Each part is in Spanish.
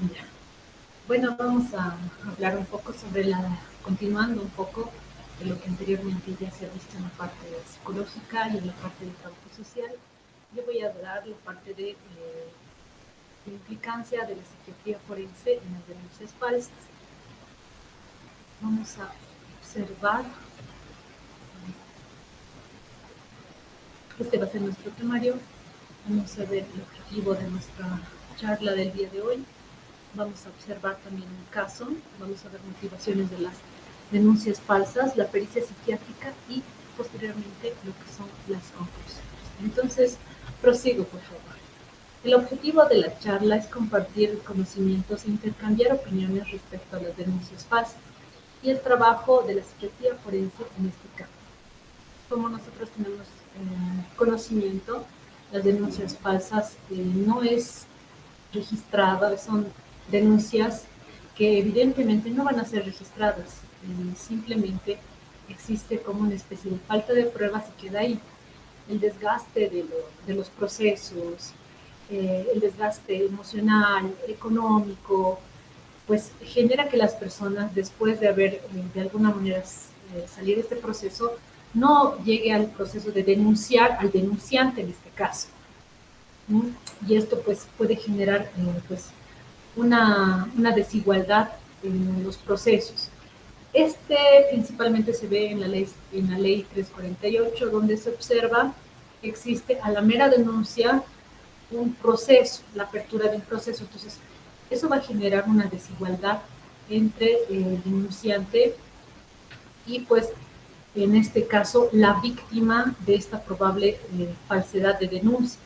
Ya. Bueno, vamos a hablar un poco sobre continuando un poco de lo que anteriormente ya se ha visto en la parte psicológica y en la parte de trabajo social. Yo voy a dar la parte de la implicancia de la psiquiatría forense en las denuncias falsas. Vamos a observar, este va a ser nuestro temario, vamos a ver el objetivo de nuestra charla del día de hoy. Vamos a observar también un caso, vamos a ver motivaciones de las denuncias falsas, la pericia psiquiátrica y posteriormente lo que son las conclusiones. Entonces, prosigo, por favor. El objetivo de la charla es compartir conocimientos e intercambiar opiniones respecto a las denuncias falsas y el trabajo de la psiquiatría forense en este campo. Como nosotros tenemos conocimiento, las denuncias falsas no es registrada, son denuncias que evidentemente no van a ser registradas, simplemente existe como una especie de falta de pruebas y queda ahí. El desgaste de los procesos, el desgaste emocional, económico, pues genera que las personas, después de haber de alguna manera salir de este proceso, no llegue al proceso de denunciar al denunciante en este caso. ¿Sí? Y esto pues puede generar pues una desigualdad en los procesos. Este principalmente se ve en la ley 348, donde se observa que existe a la mera denuncia un proceso, la apertura de un proceso. Entonces, eso va a generar una desigualdad entre el denunciante y, pues, en este caso, la víctima de esta probable falsedad de denuncia.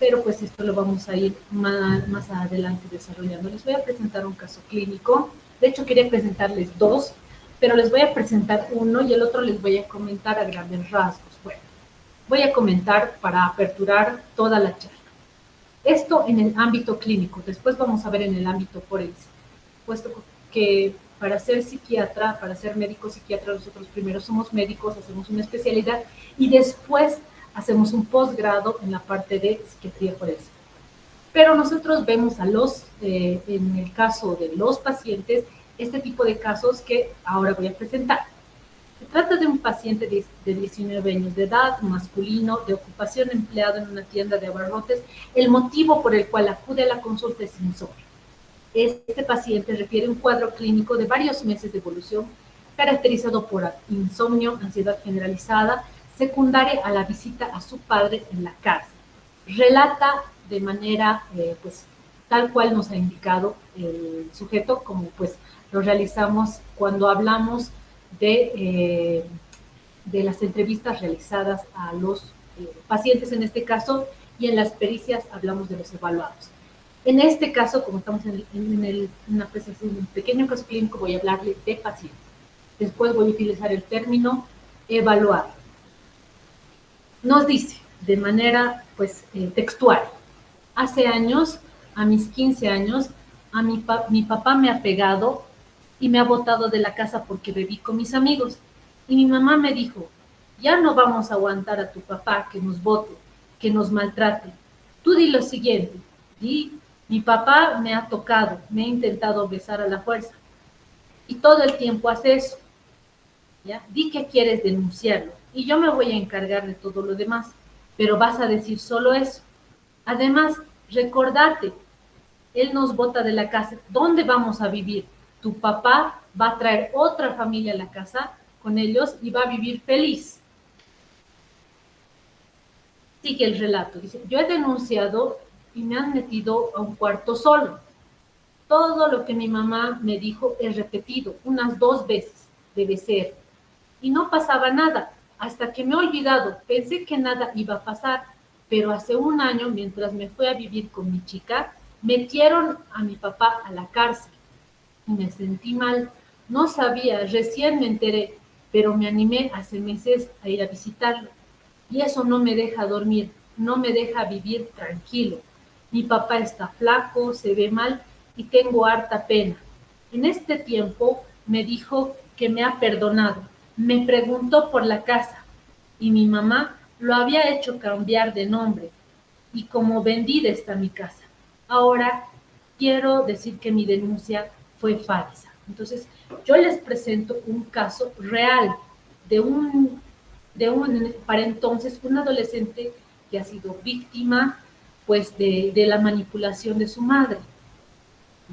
Pero pues esto lo vamos a ir más adelante desarrollando. Les voy a presentar un caso clínico. De hecho, quería presentarles dos, pero les voy a presentar uno y el otro les voy a comentar a grandes rasgos. Bueno, voy a comentar para aperturar toda la charla. Esto en el ámbito clínico, después vamos a ver en el ámbito forense, puesto que para ser psiquiatra, para ser médico psiquiatra, nosotros primero somos médicos, hacemos una especialidad y después hacemos un posgrado en la parte de psiquiatría forense. Pero nosotros vemos en el caso de los pacientes, este tipo de casos que ahora voy a presentar. Se trata de un paciente de 19 años de edad, masculino, de ocupación, empleado en una tienda de abarrotes. El motivo por el cual acude a la consulta es insomnio. Este paciente refiere un cuadro clínico de varios meses de evolución, caracterizado por insomnio, ansiedad generalizada, secundaria a la visita a su padre en la cárcel. Relata de manera, pues, tal cual nos ha indicado el sujeto, como pues lo realizamos cuando hablamos de las entrevistas realizadas a los pacientes en este caso, y en las pericias hablamos de los evaluados. En este caso, como estamos en una presentación de un pequeño caso clínico, voy a hablarle de paciente. Después voy a utilizar el término evaluado. Nos dice de manera pues textual: hace años, a mis 15 años, mi papá me ha pegado y me ha botado de la casa porque bebí con mis amigos. Y mi mamá me dijo: ya no vamos a aguantar a tu papá que nos bote, que nos maltrate. Tú di lo siguiente: di, mi papá me ha tocado, me ha intentado besar a la fuerza. Y todo el tiempo hace eso. ¿Ya? Di que quieres denunciarlo y yo me voy a encargar de todo lo demás, pero vas a decir solo eso. Además, recordate, él nos bota de la casa, ¿dónde vamos a vivir? Tu papá va a traer otra familia a la casa con ellos y va a vivir feliz. Sigue el relato, dice: yo he denunciado y me han metido a un cuarto solo. Todo lo que mi mamá me dijo he repetido unas 2 veces, debe ser. Y no pasaba nada, hasta que me he olvidado. Pensé que nada iba a pasar, pero hace un año, mientras me fui a vivir con mi chica, metieron a mi papá a la cárcel y me sentí mal. No sabía, recién me enteré, pero me animé hace meses a ir a visitarlo. Y eso no me deja dormir, no me deja vivir tranquilo. Mi papá está flaco, se ve mal y tengo harta pena. En este tiempo me dijo que me ha perdonado. Me preguntó por la casa y mi mamá lo había hecho cambiar de nombre. Y como vendida está mi casa. Ahora quiero decir que mi denuncia fue falsa. Entonces, yo les presento un caso real para entonces, un adolescente que ha sido víctima, pues, de la manipulación de su madre,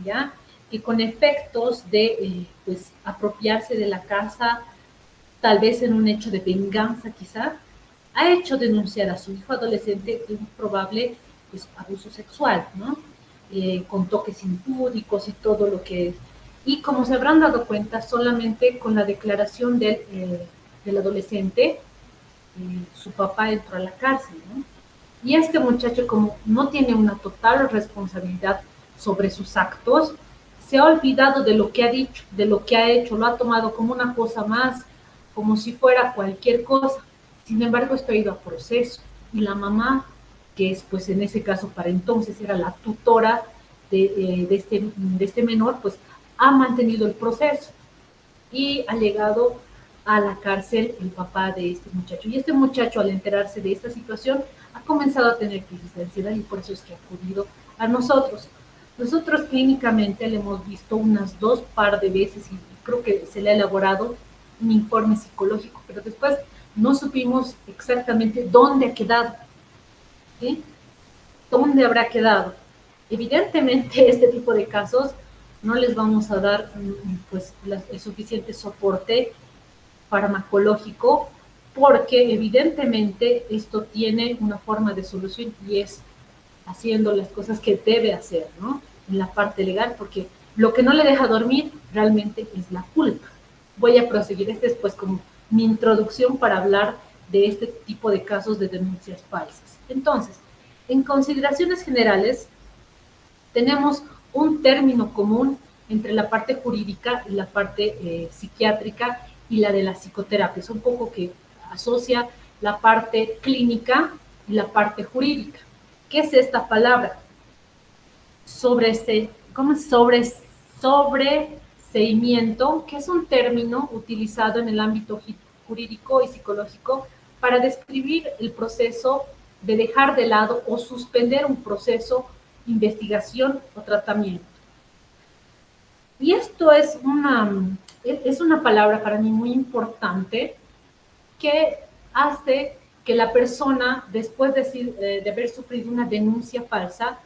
¿ya? Y con efectos de, pues, apropiarse de la casa, tal vez en un hecho de venganza quizá, ha hecho denunciar a su hijo adolescente de un probable, pues, abuso sexual, ¿no? Con toques impúdicos y todo lo que es. Y como se habrán dado cuenta, solamente con la declaración del adolescente, su papá entró a la cárcel, ¿no? Y este muchacho, como no tiene una total responsabilidad sobre sus actos, se ha olvidado de lo que ha dicho, de lo que ha hecho, lo ha tomado como una cosa más, como si fuera cualquier cosa. Sin embargo, esto ha ido a proceso. Y la mamá, que es, pues, en ese caso, para entonces era la tutora de este menor, pues ha mantenido el proceso y ha llegado a la cárcel el papá de este muchacho. Y este muchacho, al enterarse de esta situación, ha comenzado a tener crisis de ansiedad y por eso es que ha acudido a nosotros. Nosotros clínicamente le hemos visto unas 2 par de veces y creo que se le ha elaborado un informe psicológico, pero después no supimos exactamente dónde ha quedado, ¿sí? ¿Dónde habrá quedado? Evidentemente, este tipo de casos no les vamos a dar, pues, el suficiente soporte farmacológico, porque evidentemente esto tiene una forma de solución y es haciendo las cosas que debe hacer, ¿no? En la parte legal, porque lo que no le deja dormir realmente es la culpa. Voy a proseguir, este es, pues, como mi introducción para hablar de este tipo de casos de denuncias falsas. Entonces, en consideraciones generales, tenemos un término común entre la parte jurídica y la parte psiquiátrica y la de la psicoterapia. Es un poco que asocia la parte clínica y la parte jurídica. ¿Qué es esta palabra? Sobreseimiento, que es un término utilizado en el ámbito jurídico y psicológico para describir el proceso de dejar de lado o suspender un proceso, investigación o tratamiento. Y esto es una palabra para mí muy importante que hace que la persona, después de haber sufrido una denuncia falsa,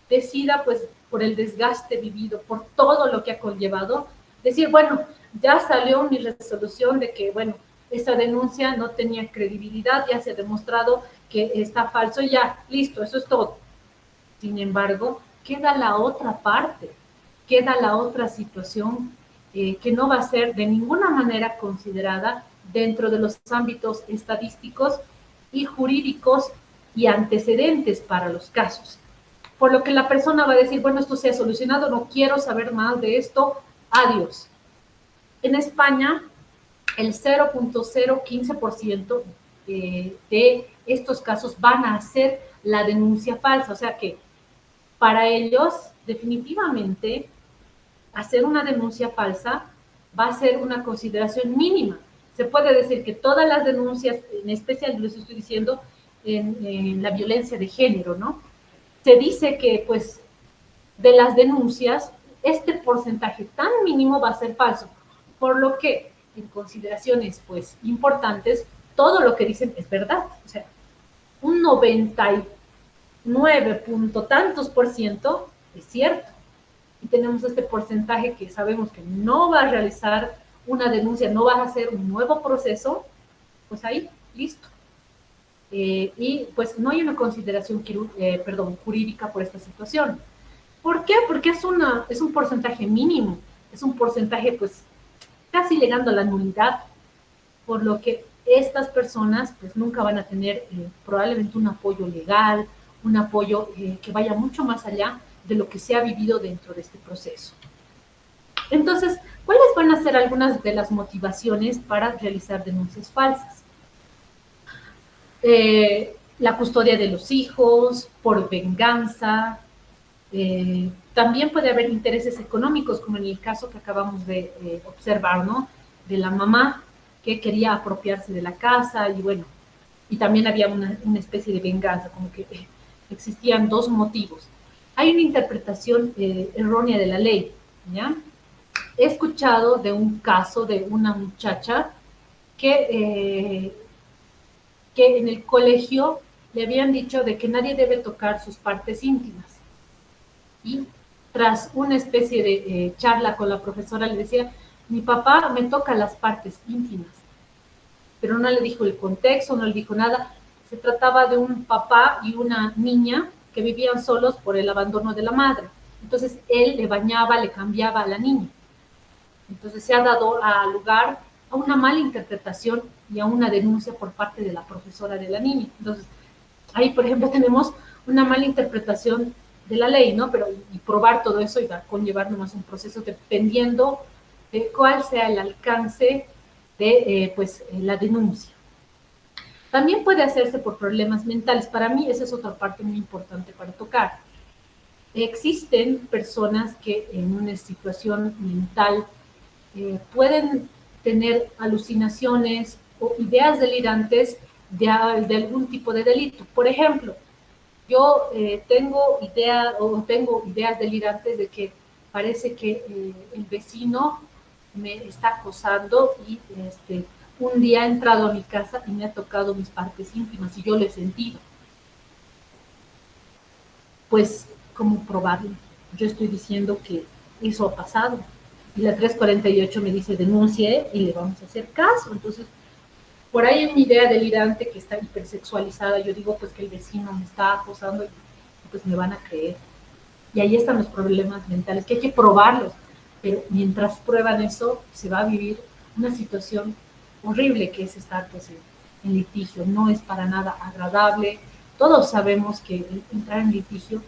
decida, pues, por el desgaste vivido, por todo lo que ha conllevado, decir, bueno, ya salió mi resolución de que, bueno, esta denuncia no tenía credibilidad, ya se ha demostrado que está falso, ya, listo, eso es todo. Sin embargo, queda la otra parte, queda la otra situación que no va a ser de ninguna manera considerada dentro de los ámbitos estadísticos y jurídicos y antecedentes para los casos. Por lo que la persona va a decir, bueno, esto se ha solucionado, no quiero saber más de esto, adiós. En España, el 0.015% de estos casos van a hacer la denuncia falsa, o sea que para ellos, definitivamente, hacer una denuncia falsa va a ser una consideración mínima. Se puede decir que todas las denuncias, en especial les estoy diciendo en la violencia de género, ¿no? Se dice que, pues, de las denuncias, este porcentaje tan mínimo va a ser falso, por lo que en consideraciones, pues, importantes, todo lo que dicen es verdad. O sea, un 99 punto tantos por ciento es cierto. Y tenemos este porcentaje que sabemos que no va a realizar una denuncia, no va a hacer un nuevo proceso, pues ahí, listo. Y pues no hay una consideración jurídica por esta situación. ¿Por qué? Porque es un porcentaje mínimo, es un porcentaje, pues, casi llegando a la nulidad, por lo que estas personas, pues, nunca van a tener probablemente un apoyo legal, un apoyo que vaya mucho más allá de lo que se ha vivido dentro de este proceso. Entonces, ¿cuáles van a ser algunas de las motivaciones para realizar denuncias falsas? La custodia de los hijos, por venganza, también puede haber intereses económicos, como en el caso que acabamos de observar, ¿no? De la mamá que quería apropiarse de la casa y, bueno, y también había una especie de venganza, como que existían dos motivos. hay una interpretación errónea de la ley, ¿ya? He escuchado de un caso de una muchacha que en el colegio le habían dicho de que nadie debe tocar sus partes íntimas. Y tras una especie de charla con la profesora le decía, mi papá me toca las partes íntimas, pero no le dijo el contexto, no le dijo nada. Se trataba de un papá y una niña que vivían solos por el abandono de la madre. Entonces él le bañaba, le cambiaba a la niña. Entonces se ha dado lugar a una mala interpretación y a una denuncia por parte de la profesora de la niña. Entonces, ahí, por ejemplo, tenemos una mala interpretación de la ley, ¿no? Pero y probar todo eso iba a conllevar nomás un proceso dependiendo de cuál sea el alcance de la denuncia. También puede hacerse por problemas mentales. Para mí esa es otra parte muy importante para tocar. Existen personas que en una situación mental pueden tener alucinaciones o ideas delirantes de algún tipo de delito. Por ejemplo, yo tengo ideas delirantes de que parece que el vecino me está acosando y un día ha entrado a mi casa y me ha tocado mis partes íntimas y yo lo he sentido. Pues, ¿cómo probarlo? Yo estoy diciendo que eso ha pasado. Y la 348 me dice denuncie y le vamos a hacer caso. Entonces, por ahí hay una idea delirante que está hipersexualizada. Yo digo, pues que el vecino me está acosando y pues me van a creer. Y ahí están los problemas mentales, que hay que probarlos. Pero mientras prueban eso, se va a vivir una situación horrible que es estar pues en litigio. No es para nada agradable. Todos sabemos que entrar en litigio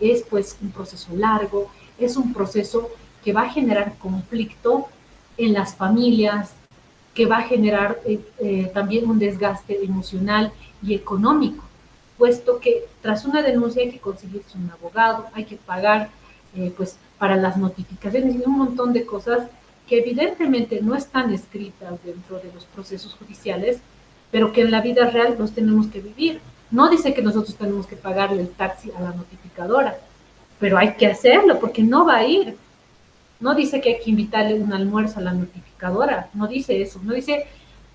es pues un proceso largo, es un proceso que va a generar conflicto en las familias, que va a generar también un desgaste emocional y económico, puesto que tras una denuncia hay que conseguirse un abogado, hay que pagar pues para las notificaciones y un montón de cosas que evidentemente no están escritas dentro de los procesos judiciales, pero que en la vida real los tenemos que vivir. No dice que nosotros tenemos que pagarle el taxi a la notificadora, pero hay que hacerlo porque no va a ir. No dice que hay que invitarle un almuerzo a la notificadora, no dice eso, no dice,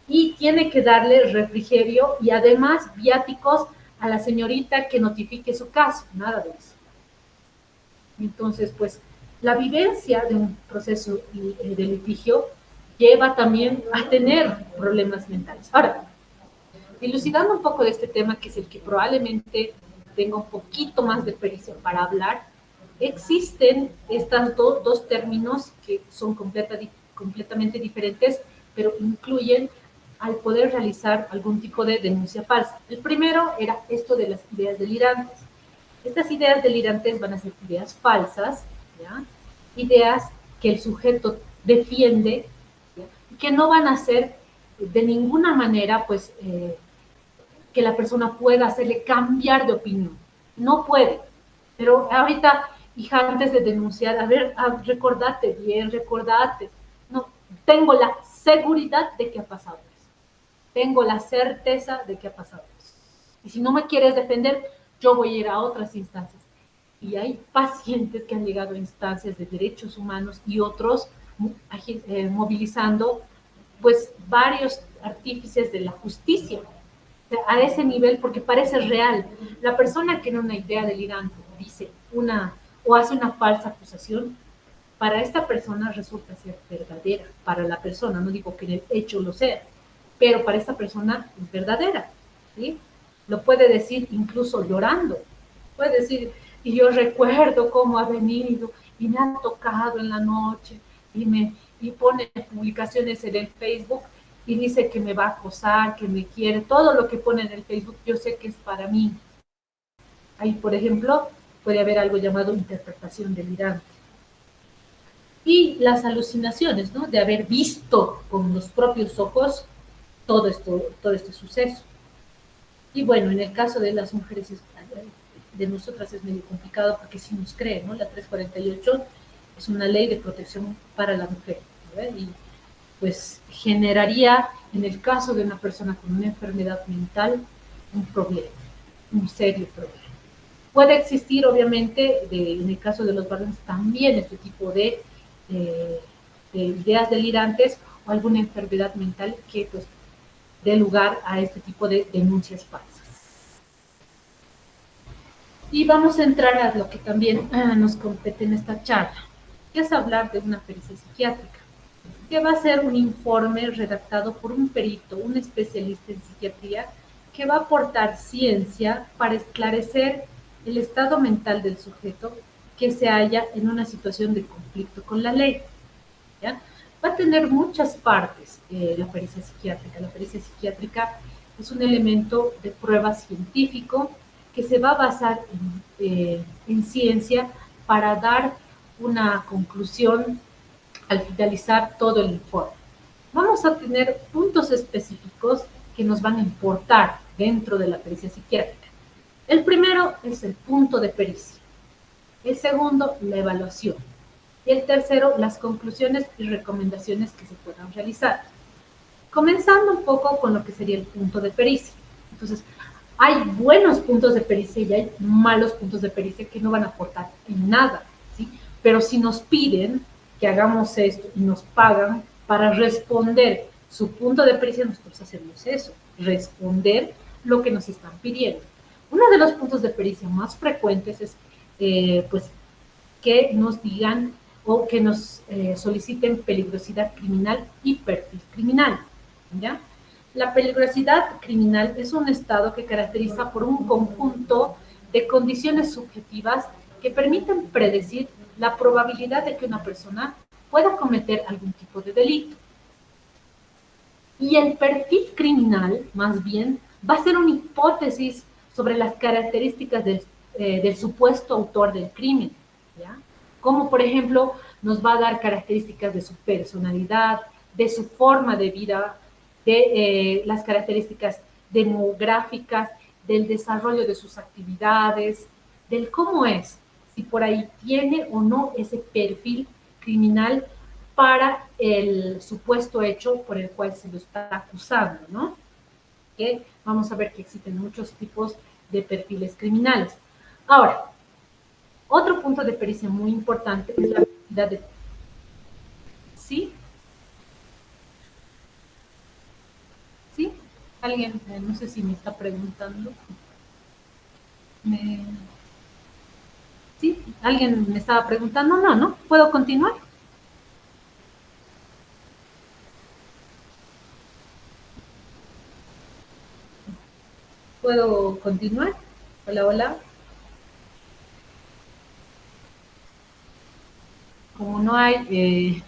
y tiene que darle refrigerio y además viáticos a la señorita que notifique su caso, nada de eso. Entonces, pues, la vivencia de un proceso de litigio lleva también a tener problemas mentales. Ahora, dilucidando un poco de este tema, que es el que probablemente tenga un poquito más de pericia para hablar, existen estos dos términos que son completamente diferentes, pero incluyen al poder realizar algún tipo de denuncia falsa. El primero era esto de las ideas delirantes. Estas ideas delirantes van a ser ideas falsas, ¿ya? Ideas que el sujeto defiende, ¿ya? Que no van a ser de ninguna manera, pues, que la persona pueda hacerle cambiar de opinión. No puede. Pero ahorita, hija, antes de denunciar, a ver, recordate bien, recordate. No, tengo la seguridad de que ha pasado eso. Tengo la certeza de que ha pasado eso. Y si no me quieres defender, yo voy a ir a otras instancias. Y hay pacientes que han llegado a instancias de derechos humanos y otros movilizando pues varios artífices de la justicia a ese nivel porque parece real. La persona que en una idea delirante dice o hace una falsa acusación, para esta persona resulta ser verdadera, para la persona, no digo que en el hecho lo sea, pero para esta persona es verdadera, ¿sí? Lo puede decir incluso llorando, puede decir, y yo recuerdo cómo ha venido y me ha tocado en la noche y pone publicaciones en el Facebook y dice que me va a acosar, que me quiere, todo lo que pone en el Facebook yo sé que es para mí. Ahí, por ejemplo, puede haber algo llamado interpretación delirante. Y las alucinaciones, ¿no? De haber visto con los propios ojos todo este suceso. Y bueno, en el caso de las mujeres, de nosotras es medio complicado porque si nos creen, ¿no? La 348 es una ley de protección para la mujer, ¿no? Y pues generaría, en el caso de una persona con una enfermedad mental, un problema, un serio problema. Puede existir, obviamente, en el caso de los varones, también este tipo de ideas delirantes o alguna enfermedad mental que pues dé lugar a este tipo de denuncias falsas. Y vamos a entrar a lo que también nos compete en esta charla, que es hablar de una pericia psiquiátrica, que va a ser un informe redactado por un perito, un especialista en psiquiatría, que va a aportar ciencia para esclarecer el estado mental del sujeto que se halla en una situación de conflicto con la ley. ¿Ya? Va a tener muchas partes la pericia psiquiátrica. La pericia psiquiátrica es un elemento de prueba científico que se va a basar en ciencia para dar una conclusión al finalizar todo el informe. Vamos a tener puntos específicos que nos van a importar dentro de la pericia psiquiátrica. El primero es el punto de pericia. El segundo, la evaluación. Y el tercero, las conclusiones y recomendaciones que se puedan realizar. Comenzando un poco con lo que sería el punto de pericia. Entonces, hay buenos puntos de pericia y hay malos puntos de pericia que no van a aportar en nada, ¿sí? Pero si nos piden que hagamos esto y nos pagan para responder su punto de pericia, nosotros hacemos eso, responder lo que nos están pidiendo. Uno de los puntos de pericia más frecuentes es, pues, que nos digan o que nos soliciten peligrosidad criminal y perfil criminal, ¿ya? La peligrosidad criminal es un estado que caracteriza por un conjunto de condiciones subjetivas que permiten predecir la probabilidad de que una persona pueda cometer algún tipo de delito. Y el perfil criminal, más bien, va a ser una hipótesis sobre las características del supuesto autor del crimen, ¿ya? Como, por ejemplo, nos va a dar características de su personalidad, de su forma de vida, de las características demográficas, del desarrollo de sus actividades, del cómo es, si por ahí tiene o no ese perfil criminal para el supuesto hecho por el cual se lo está acusando, ¿no? Que vamos a ver que existen muchos tipos de perfiles criminales. Ahora, otro punto de pericia muy importante es la velocidad de... ¿Sí? ¿Sí? Alguien, no sé si me está preguntando. Me... ¿Sí? ¿Alguien me estaba preguntando? No, ¿no? ¿Puedo continuar? ¿Puedo continuar? Hola, hola. Como no hay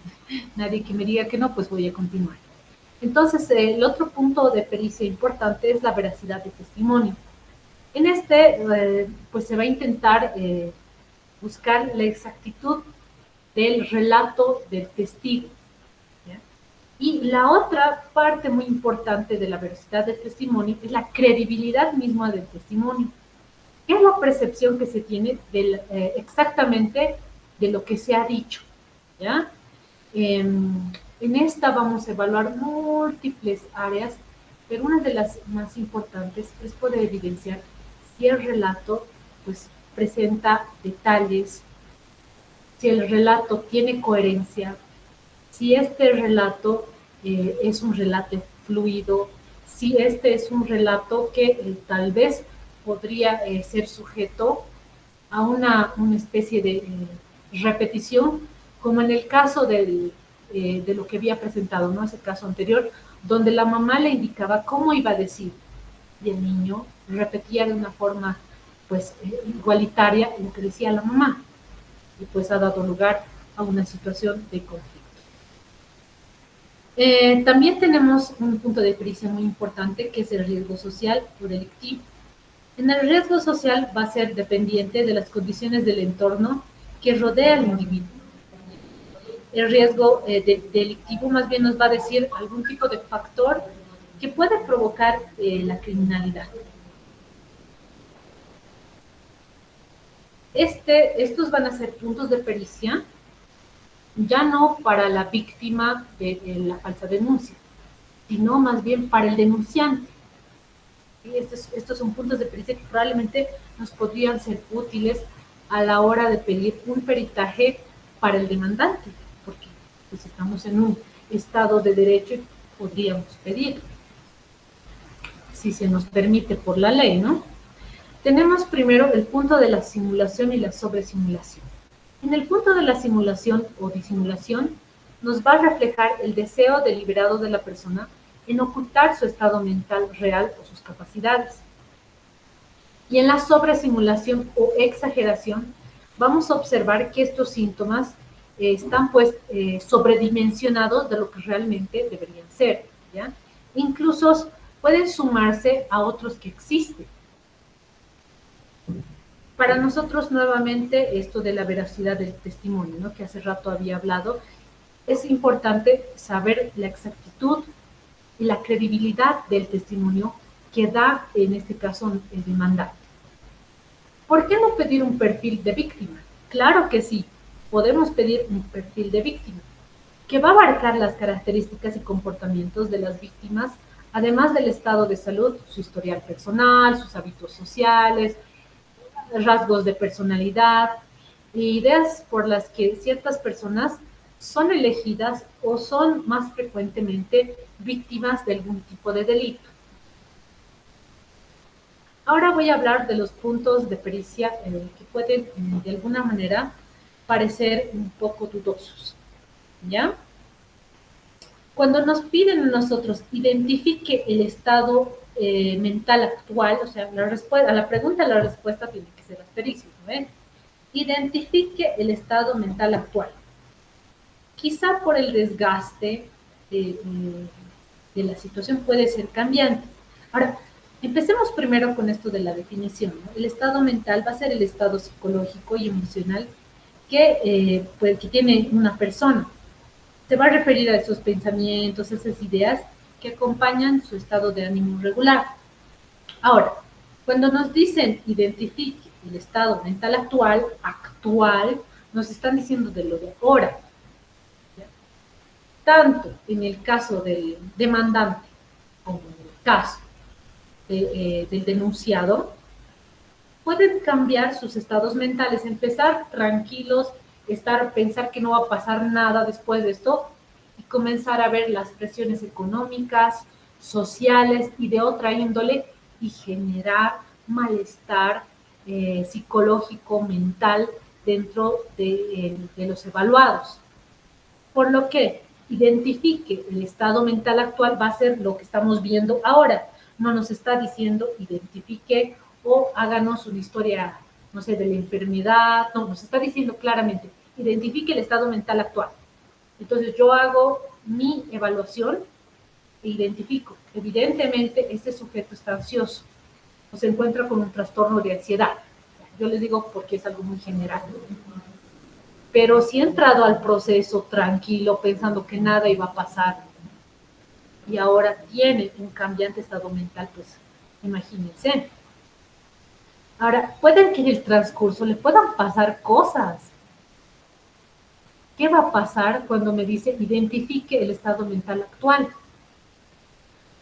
nadie que me diga que no, pues voy a continuar. Entonces, el otro punto de pericia importante es la veracidad de testimonio. En este, pues se va a intentar buscar la exactitud del relato del testigo, ¿ya? Y la otra parte muy importante de la veracidad del testimonio es la credibilidad misma del testimonio. ¿Qué es la percepción que se tiene exactamente de lo que se ha dicho? ¿Ya? En esta vamos a evaluar múltiples áreas, pero una de las más importantes es poder evidenciar si el relato pues, presenta detalles, si el relato tiene coherencia, si este relato es un relato fluido, si este es un relato que tal vez podría ser sujeto a una especie de repetición, como en el caso de lo que había presentado, ¿no? Ese caso anterior, donde la mamá le indicaba cómo iba a decir y el niño repetía de una forma pues igualitaria lo que decía la mamá y pues ha dado lugar a una situación de conflicto. También tenemos un punto de pericia muy importante que es el riesgo social o delictivo. En el riesgo social va a ser dependiente de las condiciones del entorno que rodea al individuo. El riesgo delictivo más bien nos va a decir algún tipo de factor que puede provocar la criminalidad. Estos van a ser puntos de pericia, ya no para la víctima de la falsa denuncia, sino más bien para el denunciante. Estos son puntos de pericia que probablemente nos podrían ser útiles a la hora de pedir un peritaje para el demandante, porque pues, estamos en un estado de derecho y podríamos pedir, si se nos permite por la ley, ¿no? Tenemos primero el punto de la simulación y la sobresimulación. En el punto de la simulación o disimulación, nos va a reflejar el deseo deliberado de la persona en ocultar su estado mental real o sus capacidades. Y en la sobresimulación o exageración, vamos a observar que estos síntomas están pues sobredimensionados de lo que realmente deberían ser, ¿ya? Incluso pueden sumarse a otros que existen. Para nosotros, nuevamente, esto de la veracidad del testimonio, ¿no?, que hace rato había hablado, es importante saber la exactitud y la credibilidad del testimonio que da, en este caso, el demandante. ¿Por qué no pedir un perfil de víctima? Claro que sí, podemos pedir un perfil de víctima, que va a abarcar las características y comportamientos de las víctimas, además del estado de salud, su historial personal, sus hábitos sociales, rasgos de personalidad, ideas por las que ciertas personas son elegidas o son más frecuentemente víctimas de algún tipo de delito. Ahora voy a hablar de los puntos de pericia que pueden de alguna manera parecer un poco dudosos, ¿ya? Cuando nos piden a nosotros identifique el estado mental actual, o sea, a la pregunta la respuesta tiene que ser asterisco, ¿no? Identifique el estado mental actual. Quizá por el desgaste de la situación puede ser cambiante. Ahora, empecemos primero con esto de la definición, ¿no? El estado mental va a ser el estado psicológico y emocional pues, que tiene una persona. Se va a referir a esos pensamientos, esas ideas que acompañan su estado de ánimo regular. Ahora, cuando nos dicen identifique el estado mental actual, nos están diciendo de lo de ahora. Tanto en el caso del demandante como en el caso del denunciado, pueden cambiar sus estados mentales, empezar tranquilos, pensar que no va a pasar nada después de esto, y comenzar a ver las presiones económicas, sociales y de otra índole, y generar malestar psicológico, mental, dentro de los evaluados. Por lo que identifique el estado mental actual va a ser lo que estamos viendo ahora. No nos está diciendo identifique o háganos una historia, no sé, de la enfermedad. No, nos está diciendo claramente, identifique el estado mental actual. Entonces yo hago mi evaluación e identifico. Evidentemente, este sujeto está ansioso o se encuentra con un trastorno de ansiedad. Yo les digo porque es algo muy general. Pero si he entrado al proceso tranquilo, pensando que nada iba a pasar, y ahora tiene un cambiante estado mental, pues imagínense. Ahora, pueden que en el transcurso le puedan pasar cosas. ¿Qué va a pasar cuando me dice identifique el estado mental actual?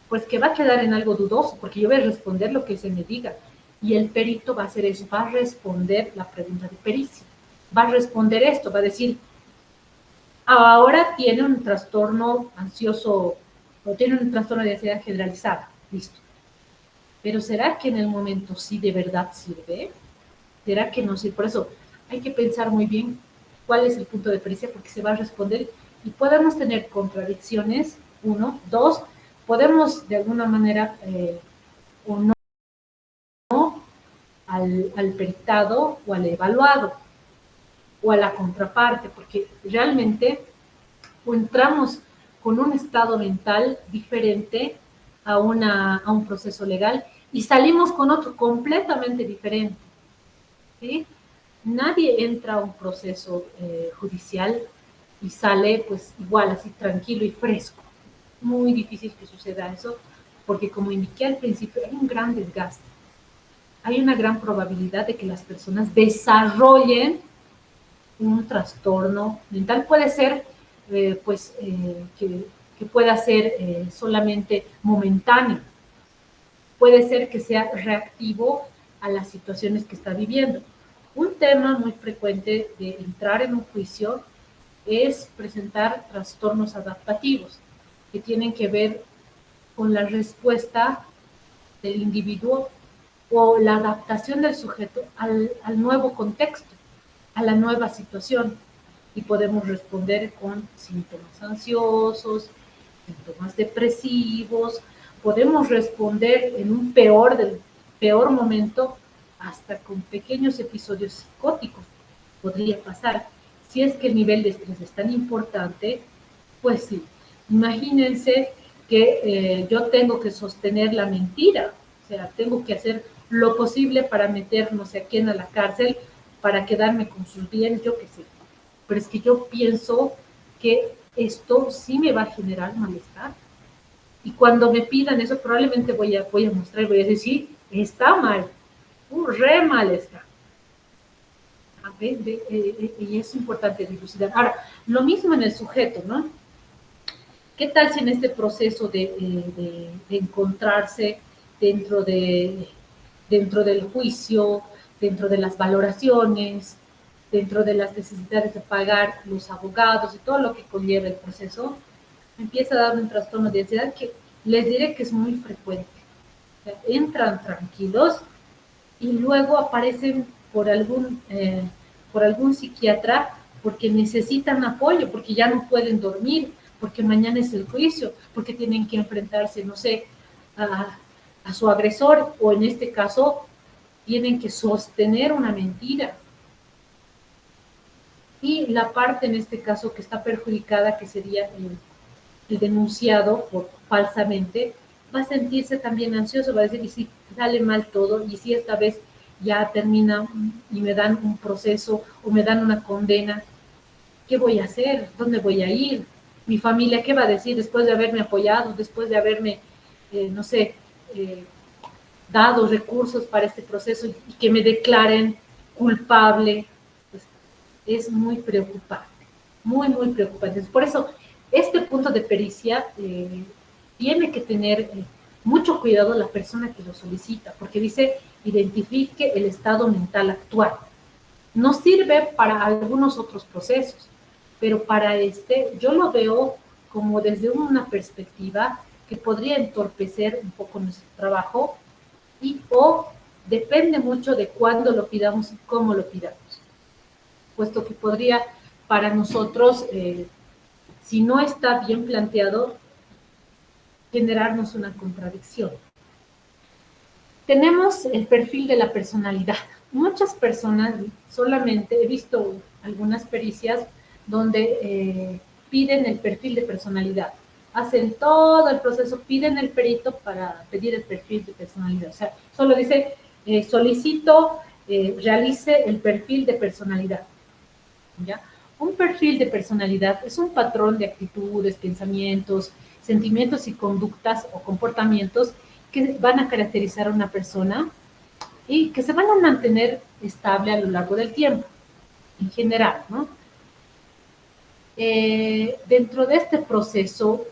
Pues que va a quedar en algo dudoso, porque yo voy a responder lo que se me diga. Y el perito va a hacer eso, va a responder la pregunta de pericia. Va a responder esto, va a decir, ahora tiene un trastorno ansioso o tiene un trastorno de ansiedad generalizada. Listo. Pero ¿será que en el momento sí de verdad sirve? ¿Será que no sirve? Por eso hay que pensar muy bien cuál es el punto de pericia, porque se va a responder y podemos tener contradicciones, uno. Dos, podemos de alguna manera o no al peritado o al evaluado o a la contraparte, porque realmente entramos con un estado mental diferente a un proceso legal y salimos con otro completamente diferente, ¿sí? Nadie entra a un proceso judicial y sale pues igual, así tranquilo y fresco. Muy difícil que suceda eso, porque como indiqué al principio, hay un gran desgaste. Hay una gran probabilidad de que las personas desarrollen un trastorno mental. Puede ser que pueda ser solamente momentáneo. puede ser que sea reactivo a las situaciones que está viviendo. Un tema muy frecuente de entrar en un juicio es presentar trastornos adaptativos que tienen que ver con la respuesta del individuo o la adaptación del sujeto al nuevo contexto, a la nueva situación. Y podemos responder con síntomas ansiosos, síntomas depresivos, podemos responder en un peor momento hasta con pequeños episodios psicóticos. Podría pasar. Si es que el nivel de estrés es tan importante, pues sí. Imagínense que yo tengo que sostener la mentira, o sea, tengo que hacer lo posible para meter no sé a quién a la cárcel, para quedarme con sus bienes, yo qué sé. Pero es que yo pienso que esto sí me va a generar malestar. Y cuando me pidan eso, probablemente voy a mostrar, voy a decir, sí, está mal, re mal está. Y es importante dilucidar. Ahora, lo mismo en el sujeto, ¿no? ¿Qué tal si en este proceso de encontrarse dentro, dentro del juicio, dentro de las valoraciones, dentro de las necesidades de pagar los abogados y todo lo que conlleva el proceso, empieza a dar un trastorno de ansiedad que les diré que es muy frecuente? O sea, entran tranquilos y luego aparecen por algún psiquiatra porque necesitan apoyo, porque ya no pueden dormir, porque mañana es el juicio, porque tienen que enfrentarse, no sé, a su agresor o en este caso tienen que sostener una mentira. Y la parte en este caso que está perjudicada, que sería el denunciado por falsamente, va a sentirse también ansioso, va a decir, y si sale mal todo, y si esta vez ya termina y me dan un proceso o me dan una condena, ¿qué voy a hacer? ¿Dónde voy a ir? Mi familia, ¿qué va a decir después de haberme apoyado, después de haberme, no sé, dado recursos para este proceso y que me declaren culpable? Pues es muy preocupante, muy, muy preocupante. Por eso, este punto de pericia tiene que tener mucho cuidado la persona que lo solicita, porque dice, identifique el estado mental actual. No sirve para algunos otros procesos, pero para este yo lo veo como desde una perspectiva que podría entorpecer un poco nuestro trabajo y o depende mucho de cuándo lo pidamos y cómo lo pidamos, puesto que podría para nosotros, si no está bien planteado, generarnos una contradicción. Tenemos el perfil de la personalidad. Muchas personas, solamente he visto algunas pericias donde piden el perfil de personalidad. Hacen todo el proceso, piden el perito para pedir el perfil de personalidad. O sea, solo dice, solicito, realice el perfil de personalidad. ¿Ya? Un perfil de personalidad es un patrón de actitudes, pensamientos, sentimientos y conductas o comportamientos que van a caracterizar a una persona y que se van a mantener estable a lo largo del tiempo, en general, ¿no? Dentro de este proceso,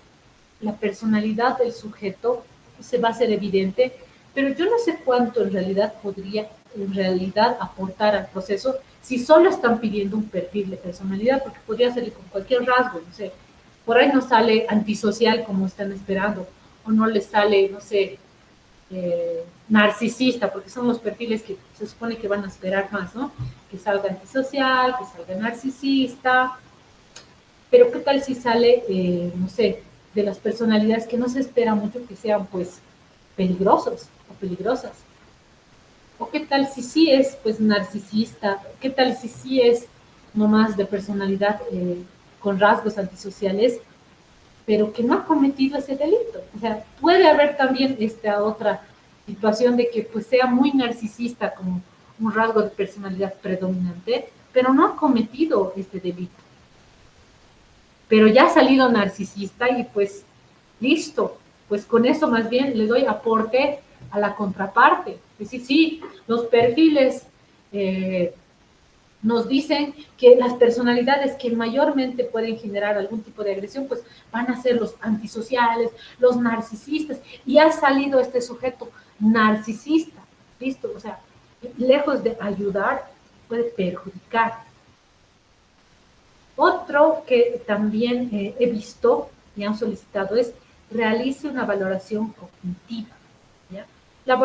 la personalidad del sujeto se va a hacer evidente, pero yo no sé cuánto en realidad podría en realidad aportar al proceso si solo están pidiendo un perfil de personalidad, porque podría salir con cualquier rasgo, no sé, por ahí no sale antisocial como están esperando, o no les sale, no sé, narcisista, porque son los perfiles que se supone que van a esperar más, ¿no? Que salga antisocial, que salga narcisista, pero ¿qué tal si sale, no sé, de las personalidades que no se espera mucho que sean, pues, peligrosos o peligrosas? ¿O qué tal si sí es, pues, narcisista? ¿Qué tal si sí es nomás de personalidad con rasgos antisociales, pero que no ha cometido ese delito? O sea, puede haber también esta otra situación de que pues sea muy narcisista como un rasgo de personalidad predominante, pero no ha cometido este delito. Pero ya ha salido narcisista y pues listo, pues con eso más bien le doy aporte a la contraparte. Es decir, sí, los perfiles nos dicen que las personalidades que mayormente pueden generar algún tipo de agresión, pues van a ser los antisociales, los narcisistas, y ha salido este sujeto narcisista, ¿listo? O sea, lejos de ayudar, puede perjudicar. Otro que también he visto y han solicitado es realice una valoración cognitiva. ¿Ya? La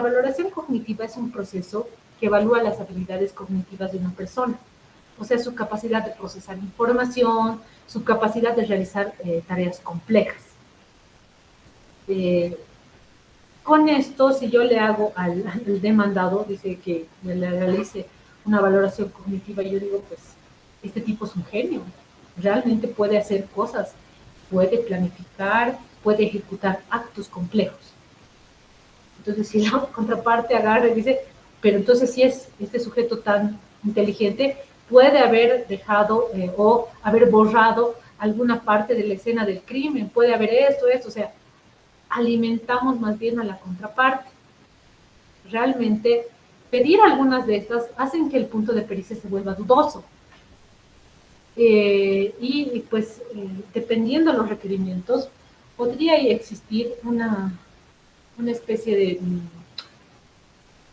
valoración cognitiva es un proceso que evalúa las habilidades cognitivas de una persona, o sea, su capacidad de procesar información, su capacidad de realizar tareas complejas. Con esto, si yo le hago al demandado, dice que le realice una valoración cognitiva, yo digo, pues, este tipo es un genio, realmente puede hacer cosas, puede planificar, puede ejecutar actos complejos. Entonces, si la contraparte agarra y dice, pero entonces si es este sujeto tan inteligente, puede haber dejado o haber borrado alguna parte de la escena del crimen, puede haber esto, o sea, alimentamos más bien a la contraparte. Realmente, pedir algunas de estas hacen que el punto de pericia se vuelva dudoso. Y pues, dependiendo de los requerimientos, podría existir una especie de,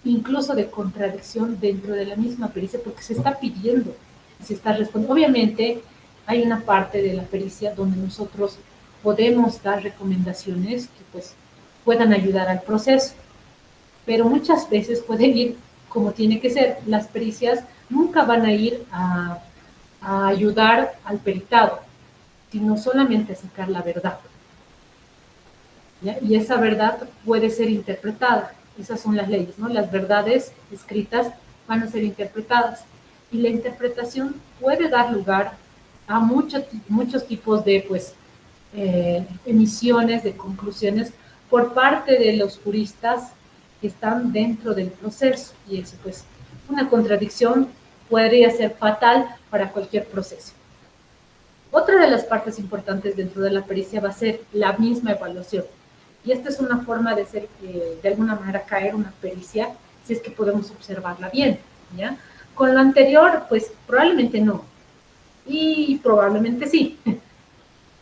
incluso de contradicción dentro de la misma pericia, porque se está pidiendo, se está respondiendo. Obviamente, hay una parte de la pericia donde nosotros podemos dar recomendaciones que pues puedan ayudar al proceso, pero muchas veces puede ir como tiene que ser. Las pericias nunca van a ir a ayudar al peritado, sino solamente a sacar la verdad. ¿Ya? Y esa verdad puede ser interpretada. Esas son las leyes, ¿no? Las verdades escritas van a ser interpretadas. Y la interpretación puede dar lugar a muchos tipos de, pues, emisiones, de conclusiones por parte de los juristas que están dentro del proceso. Y eso, pues, una contradicción podría ser fatal para cualquier proceso. Otra de las partes importantes dentro de la pericia va a ser la misma evaluación. Y esta es una forma de hacer, de alguna manera, caer una pericia, si es que podemos observarla bien, ¿ya? Con lo anterior, pues, probablemente no. Y probablemente sí.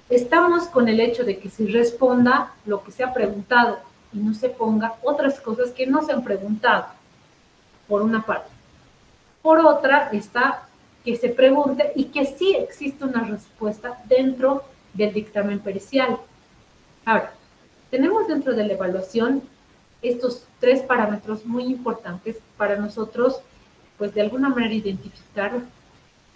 Estamos con el hecho de que se responda lo que se ha preguntado y no se ponga otras cosas que no se han preguntado, por una parte. Por otra, está que se pregunte y que sí existe una respuesta dentro del dictamen pericial. Ahora, tenemos dentro de la evaluación estos tres parámetros muy importantes para nosotros, pues de alguna manera identificar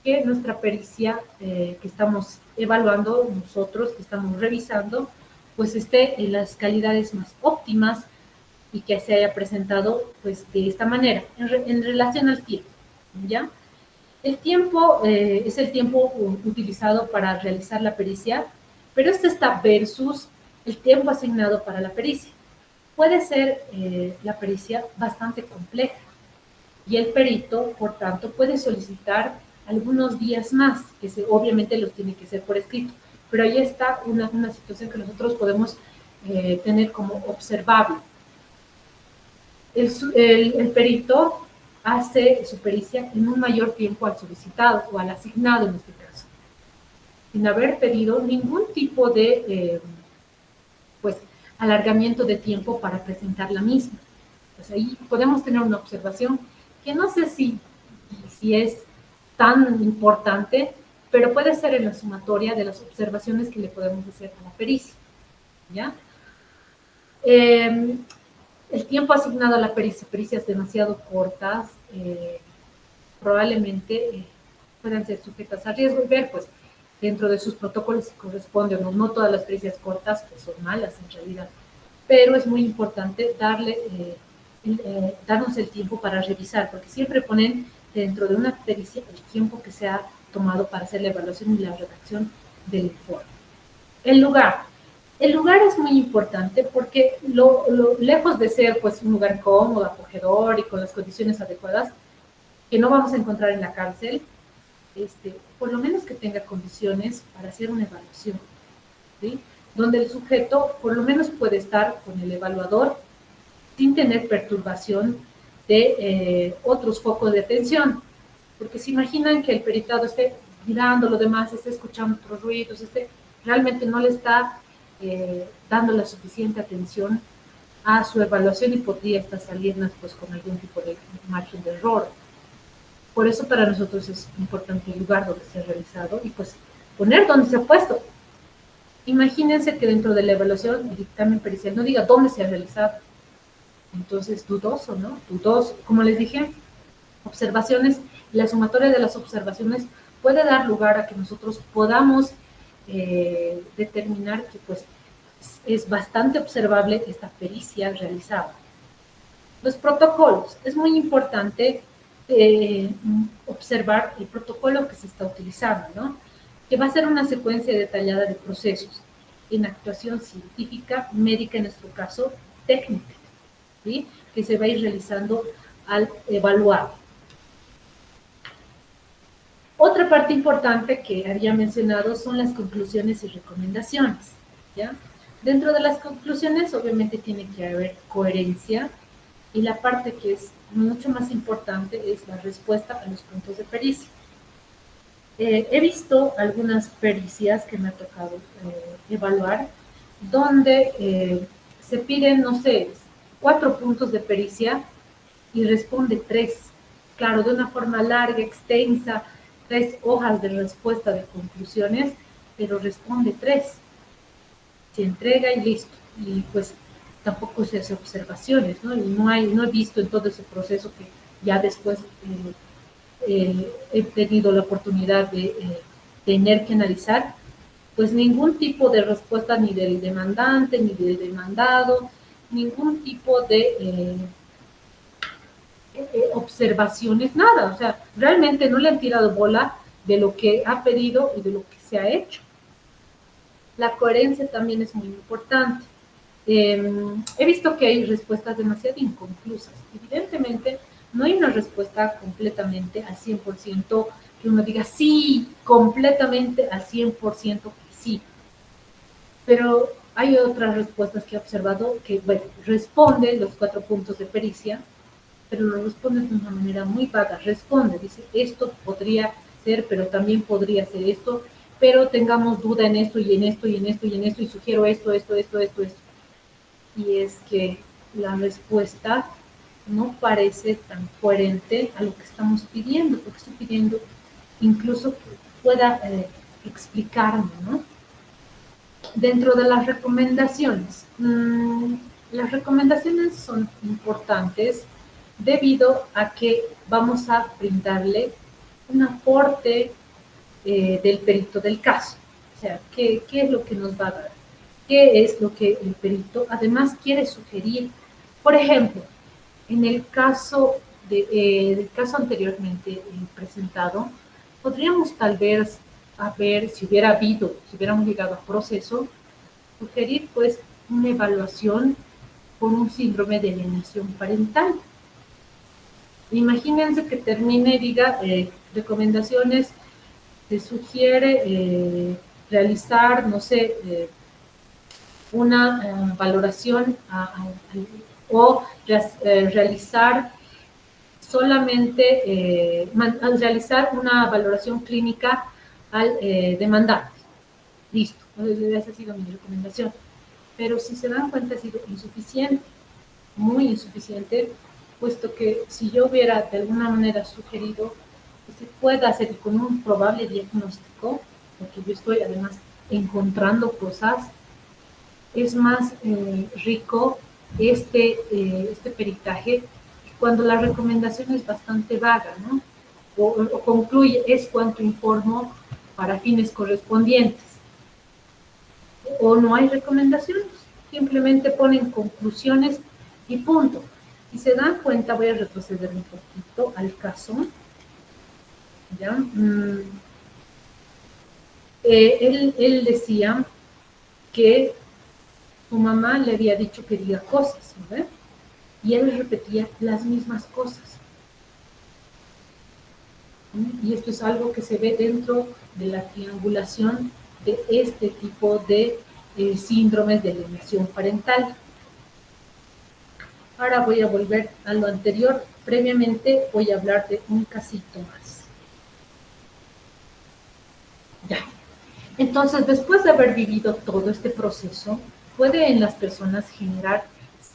que nuestra pericia que estamos evaluando nosotros, que estamos revisando, pues esté en las calidades más óptimas y que se haya presentado pues de esta manera, en relación al tiempo, ¿ya? El tiempo es el tiempo utilizado para realizar la pericia, pero este está versus el tiempo asignado para la pericia. Puede ser la pericia bastante compleja y el perito, por tanto, puede solicitar algunos días más, que obviamente los tiene que ser por escrito, pero ahí está una situación que nosotros podemos tener como observable. El perito hace su pericia en un mayor tiempo al solicitado o al asignado en este caso, sin haber pedido ningún tipo de pues, alargamiento de tiempo para presentar la misma. Pues ahí podemos tener una observación que no sé si es tan importante, pero puede ser en la sumatoria de las observaciones que le podemos hacer a la pericia, ¿ya? El tiempo asignado a la pericia, pericias demasiado cortas, probablemente puedan ser sujetas a riesgo y ver, pues, dentro de sus protocolos si corresponde o no. No todas las pericias cortas pues, son malas en realidad, pero es muy importante darnos el tiempo para revisar, porque siempre ponen dentro de una pericia el tiempo que se ha tomado para hacer la evaluación y la redacción del informe. El lugar. El lugar es muy importante porque lejos de ser pues, un lugar cómodo, acogedor y con las condiciones adecuadas, que no vamos a encontrar en la cárcel, por lo menos que tenga condiciones para hacer una evaluación, ¿sí? Donde el sujeto por lo menos puede estar con el evaluador sin tener perturbación de otros focos de atención. Porque se imaginan que el peritado esté mirando lo demás, esté escuchando otros ruidos, realmente no le está dando la suficiente atención a su evaluación y podría estar salirnos pues con algún tipo de margen de error. Por eso para nosotros es importante el lugar donde se ha realizado y pues poner dónde se ha puesto. Imagínense que dentro de la evaluación el dictamen pericial no diga dónde se ha realizado. Entonces, dudoso, ¿no? Dudoso. Como les dije, observaciones, la sumatoria de las observaciones puede dar lugar a que nosotros podamos determinar que pues es bastante observable esta pericia realizada. Los protocolos. Es muy importante observar el protocolo que se está utilizando, ¿no? Que va a ser una secuencia detallada de procesos en actuación científica, médica, en nuestro caso, técnica, ¿sí? Que se va a ir realizando al evaluar. Otra parte importante que había mencionado son las conclusiones y recomendaciones, ¿ya? Dentro de las conclusiones, obviamente, tiene que haber coherencia, y la parte que es mucho más importante es la respuesta a los puntos de pericia. He visto algunas pericias que me ha tocado evaluar, donde se piden, no sé, 4 puntos de pericia y responde 3. Claro, de una forma larga, extensa, 3 hojas de respuesta de conclusiones, pero responde 3. Se entrega y listo. Y pues tampoco se hace observaciones, ¿no? Y no he visto en todo ese proceso que ya después he tenido la oportunidad de tener que analizar, pues ningún tipo de respuesta ni del demandante, ni del demandado, ningún tipo de observaciones, nada. O sea, realmente no le han tirado bola de lo que ha pedido y de lo que se ha hecho. La coherencia también es muy importante. He visto que hay respuestas demasiado inconclusas. Evidentemente, no hay una respuesta completamente al 100% que uno diga sí, completamente al 100% que sí. Pero hay otras respuestas que he observado que, bueno, responde los 4 puntos de pericia, pero lo responde de una manera muy vaga. Responde, dice, esto podría ser, pero también podría ser esto, pero tengamos duda en esto y en esto y en esto y en esto, y sugiero esto, esto, esto, esto, esto. Y es que la respuesta no parece tan coherente a lo que estamos pidiendo, porque estoy pidiendo incluso que pueda explicarme, ¿no? Dentro de las recomendaciones son importantes debido a que vamos a brindarle un aporte del perito del caso. O sea, ¿qué es lo que nos va a dar? ¿Qué es lo que el perito además quiere sugerir? Por ejemplo, en el caso del caso anteriormente presentado, podríamos tal vez ver si hubiéramos llegado a proceso, sugerir pues una evaluación con un síndrome de alienación parental. Imagínense que termine y diga recomendaciones, se sugiere realizar, no sé, una valoración o realizar solamente realizar una valoración clínica al demandante. Listo, esa ha sido mi recomendación. Pero si se dan cuenta, ha sido insuficiente, muy insuficiente, puesto que si yo hubiera de alguna manera sugerido que se pueda hacer con un probable diagnóstico, porque yo estoy además encontrando cosas, es más rico este peritaje cuando la recomendación es bastante vaga, ¿no? O concluye, es cuanto informo para fines correspondientes. O no hay recomendaciones, simplemente ponen conclusiones y punto. Si se dan cuenta, voy a retroceder un poquito al caso. ¿Ya? Él decía que su mamá le había dicho que diga cosas, ¿no? Y él repetía las mismas cosas. Y esto es algo que se ve dentro de la triangulación de este tipo de síndromes de alienación parental. Ahora voy a volver a lo anterior. Previamente voy a hablar de un casito más. Ya. Entonces, después de haber vivido todo este proceso, puede en las personas generar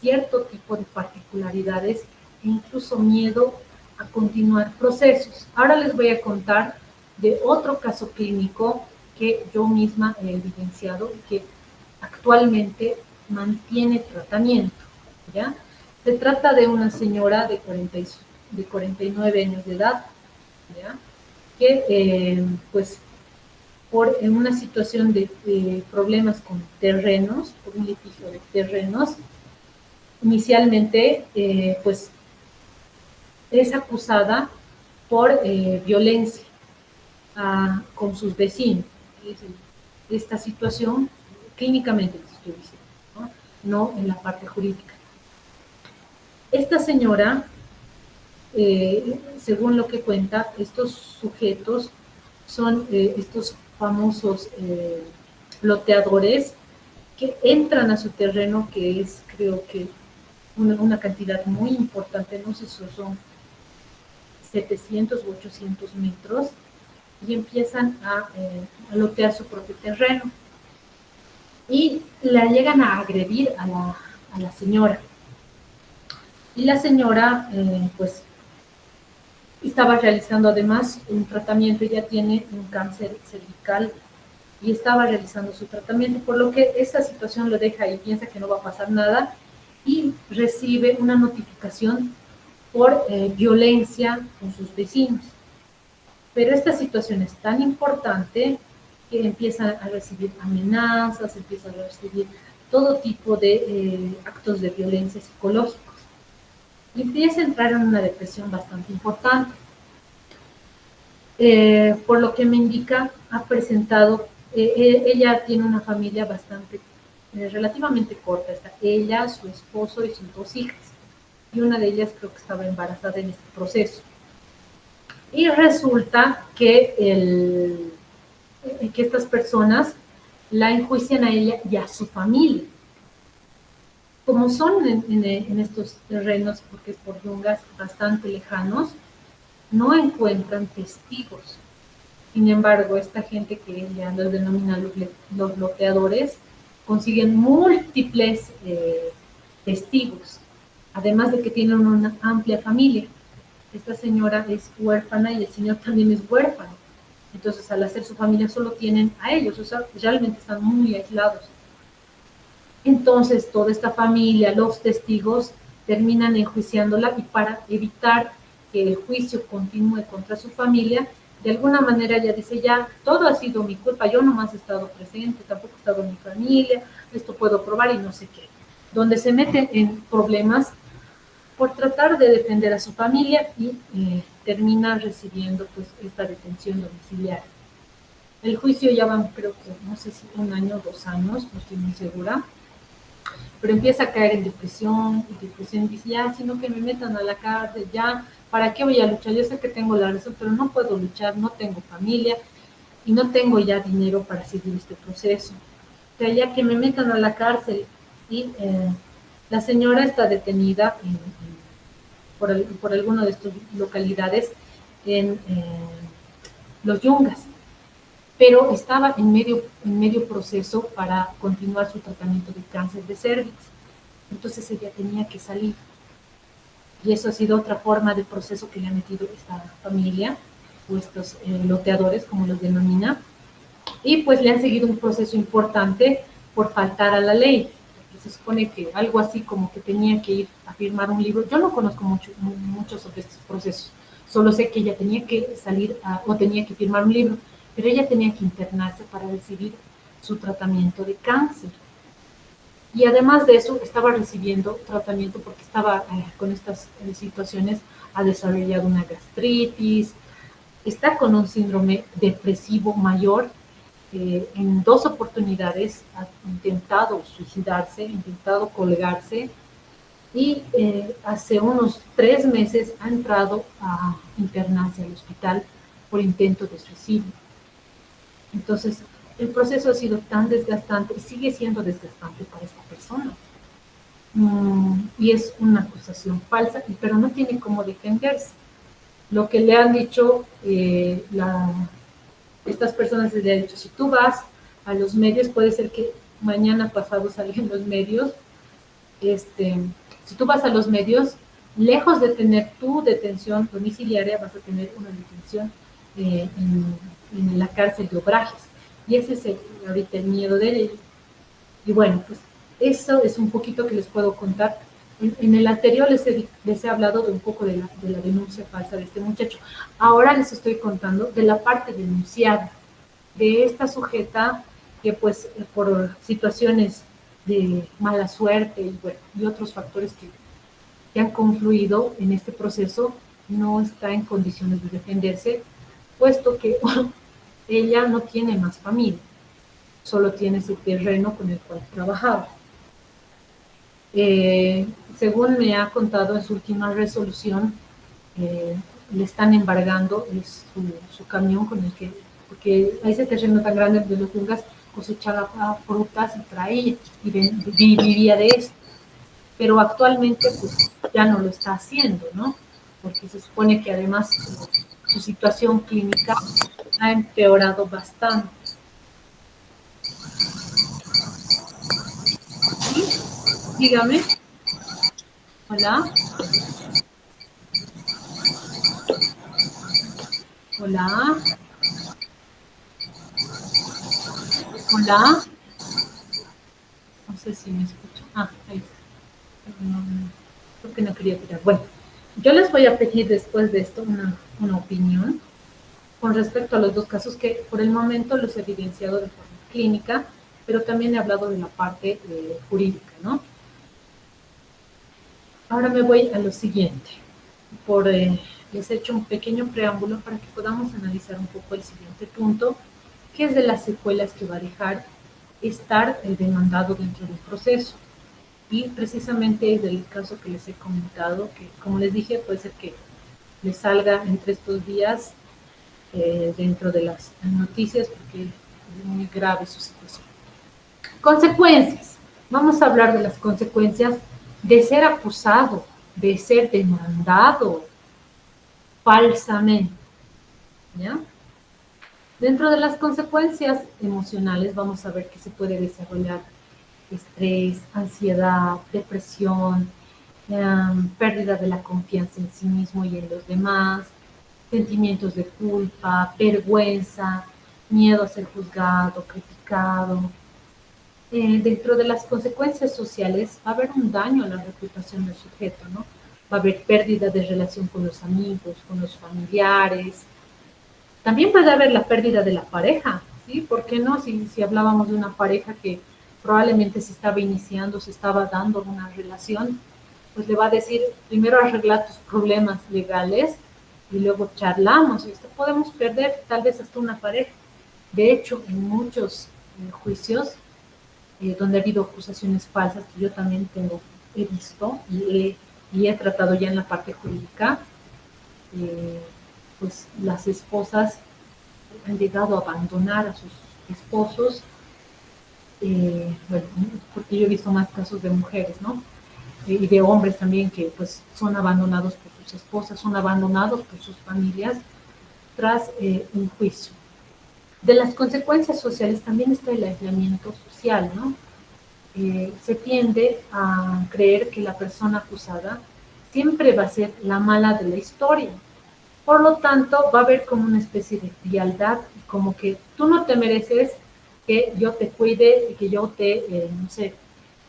cierto tipo de particularidades e incluso miedo a continuar procesos. Ahora les voy a contar de otro caso clínico que yo misma he evidenciado y que actualmente mantiene tratamiento, ¿ya? Se trata de una señora de 49 años de edad, ¿ya? Que pues en una situación de problemas con terrenos, por un litigio de terrenos, inicialmente pues es acusada por violencia con sus vecinos. Esta situación clínicamente les estoy diciendo, ¿no? No en la parte jurídica. Esta señora, según lo que cuenta, estos sujetos son estos famosos loteadores que entran a su terreno, que es, creo que, una cantidad muy importante, no sé si son 700 u 800 metros, y empiezan a lotear su propio terreno. Y la llegan a agredir a la señora. Y la señora, pues, estaba realizando además un tratamiento, ella tiene un cáncer cervical y estaba realizando su tratamiento, por lo que esa situación lo deja y piensa que no va a pasar nada y recibe una notificación por violencia con sus vecinos. Pero esta situación es tan importante que empiezan a recibir amenazas, empiezan a recibir todo tipo de actos de violencia psicológicos. Y empieza a entrar en una depresión bastante importante. Por lo que me indica, ha presentado, ella tiene una familia bastante, relativamente corta, está ella, su esposo y sus dos hijas, y una de ellas creo que estaba embarazada en este proceso. Y resulta que estas personas la enjuician a ella y a su familia. Como son en estos terrenos, porque es por yungas bastante lejanos, no encuentran testigos. Sin embargo, esta gente que ella los denomina los bloqueadores, consiguen múltiples testigos, además de que tienen una amplia familia. Esta señora es huérfana y el señor también es huérfano. Entonces, al hacer su familia, solo tienen a ellos, o sea, realmente están muy aislados. Entonces, toda esta familia, los testigos, terminan enjuiciándola y para evitar que el juicio continúe contra su familia, de alguna manera ella dice, ya, todo ha sido mi culpa, yo nomás he estado presente, tampoco he estado en mi familia, esto puedo probar y no sé qué. Donde se meten en problemas por tratar de defender a su familia y termina recibiendo pues esta detención domiciliaria. El juicio ya va, creo que, no sé si 1 año o 2 años, no estoy muy segura, pero empieza a caer en depresión, y dice, ya, sino que me metan a la cárcel, ya, ¿para qué voy a luchar? Yo sé que tengo la razón, pero no puedo luchar, no tengo familia y no tengo ya dinero para seguir este proceso. O sea, ya que me metan a la cárcel y la señora está detenida por alguna de estas localidades en Los Yungas, pero estaba en medio proceso para continuar su tratamiento de cáncer de cervix. Entonces ella tenía que salir. Y eso ha sido otra forma de proceso que le ha metido esta familia, o estos loteadores, como los denomina, y pues le han seguido un proceso importante por faltar a la ley. Se supone que algo así como que tenía que ir a firmar un libro. Yo no conozco mucho sobre estos procesos, solo sé que ella tenía que salir o tenía que firmar un libro, pero ella tenía que internarse para recibir su tratamiento de cáncer. Y además de eso, estaba recibiendo tratamiento porque estaba con estas situaciones, ha desarrollado una gastritis, está con un síndrome depresivo mayor. En 2 oportunidades ha intentado suicidarse, ha intentado colgarse y hace unos 3 meses ha entrado a internarse al hospital por intento de suicidio. Entonces, el proceso ha sido tan desgastante y sigue siendo desgastante para esta persona. Y es una acusación falsa, pero no tiene cómo defenderse. Lo que le han dicho estas personas les han dicho, si tú vas a los medios, puede ser que mañana pasado salgan los medios si tú vas a los medios, lejos de tener tu detención domiciliaria, vas a tener una detención en la cárcel de Obrajes. Y ese es ahorita el miedo de ellos. Y bueno, pues eso es un poquito que les puedo contar. En el anterior les he hablado de un poco de la denuncia falsa de este muchacho. Ahora les estoy contando de la parte denunciada, de esta sujeta que pues por situaciones de mala suerte y, bueno, y otros factores que han confluido en este proceso, no está en condiciones de defenderse, puesto que ella no tiene más familia, solo tiene ese terreno con el cual trabajaba. Eh, Según me ha contado en su última resolución, le están embargando su camión con el que, porque a ese terreno tan grande de los Yungas cosechaba frutas y traía y vivía de esto. Pero actualmente pues ya no lo está haciendo, ¿no? Porque se supone que además su situación clínica ha empeorado bastante. ¿Sí? Dígame. Hola. Hola. Hola. No sé si me escucha. Ah, ahí está. No, creo que no quería tirar. Bueno, yo les voy a pedir después de esto una opinión con respecto a los dos casos que por el momento los he evidenciado de forma clínica, pero también he hablado de la parte jurídica, ¿no? Ahora me voy a lo siguiente. Les he hecho un pequeño preámbulo para que podamos analizar un poco el siguiente punto, que es de las secuelas que va a dejar estar el demandado dentro del proceso. Y precisamente del caso que les he comentado, que como les dije, puede ser que les salga entre estos días dentro de las noticias, porque es muy grave su situación. Consecuencias. Vamos a hablar de las consecuencias de ser acusado, de ser demandado falsamente, ¿ya? Dentro de las consecuencias emocionales vamos a ver que se puede desarrollar estrés, ansiedad, depresión, pérdida de la confianza en sí mismo y en los demás, sentimientos de culpa, vergüenza, miedo a ser juzgado, criticado. Dentro de las consecuencias sociales va a haber un daño a la reputación del sujeto, ¿no? Va a haber pérdida de relación con los amigos, con los familiares. También puede haber la pérdida de la pareja, ¿sí? ¿Por qué no? Si hablábamos de una pareja que probablemente se estaba iniciando, se estaba dando una relación, pues le va a decir, primero arregla tus problemas legales y luego charlamos. Y esto podemos perder tal vez hasta una pareja. De hecho, en muchos juicios donde ha habido acusaciones falsas que yo también he visto y he tratado ya en la parte jurídica, pues las esposas han llegado a abandonar a sus esposos, bueno, porque yo he visto más casos de mujeres, ¿no? Y de hombres también que pues son abandonados por sus esposas, son abandonados por sus familias tras un juicio. De las consecuencias sociales también está el aislamiento social, ¿no? Se tiende a creer que la persona acusada siempre va a ser la mala de la historia. Por lo tanto, va a haber como una especie de frialdad, como que tú no te mereces que yo te cuide, que yo no sé,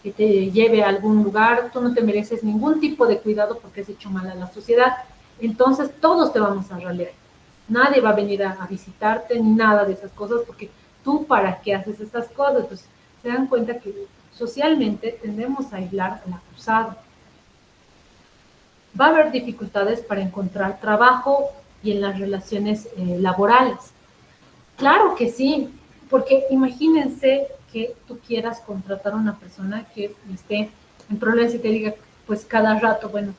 que te lleve a algún lugar, tú no te mereces ningún tipo de cuidado porque has hecho mal a la sociedad. Entonces, todos te vamos a ralear. Nadie va a venir a visitarte ni nada de esas cosas porque tú para qué haces estas cosas. Pues se dan cuenta que socialmente tendemos a aislar al acusado. Va a haber dificultades para encontrar trabajo y en las relaciones laborales. Claro que sí, porque imagínense que tú quieras contratar a una persona que esté en problemas y te diga, pues cada rato, bueno,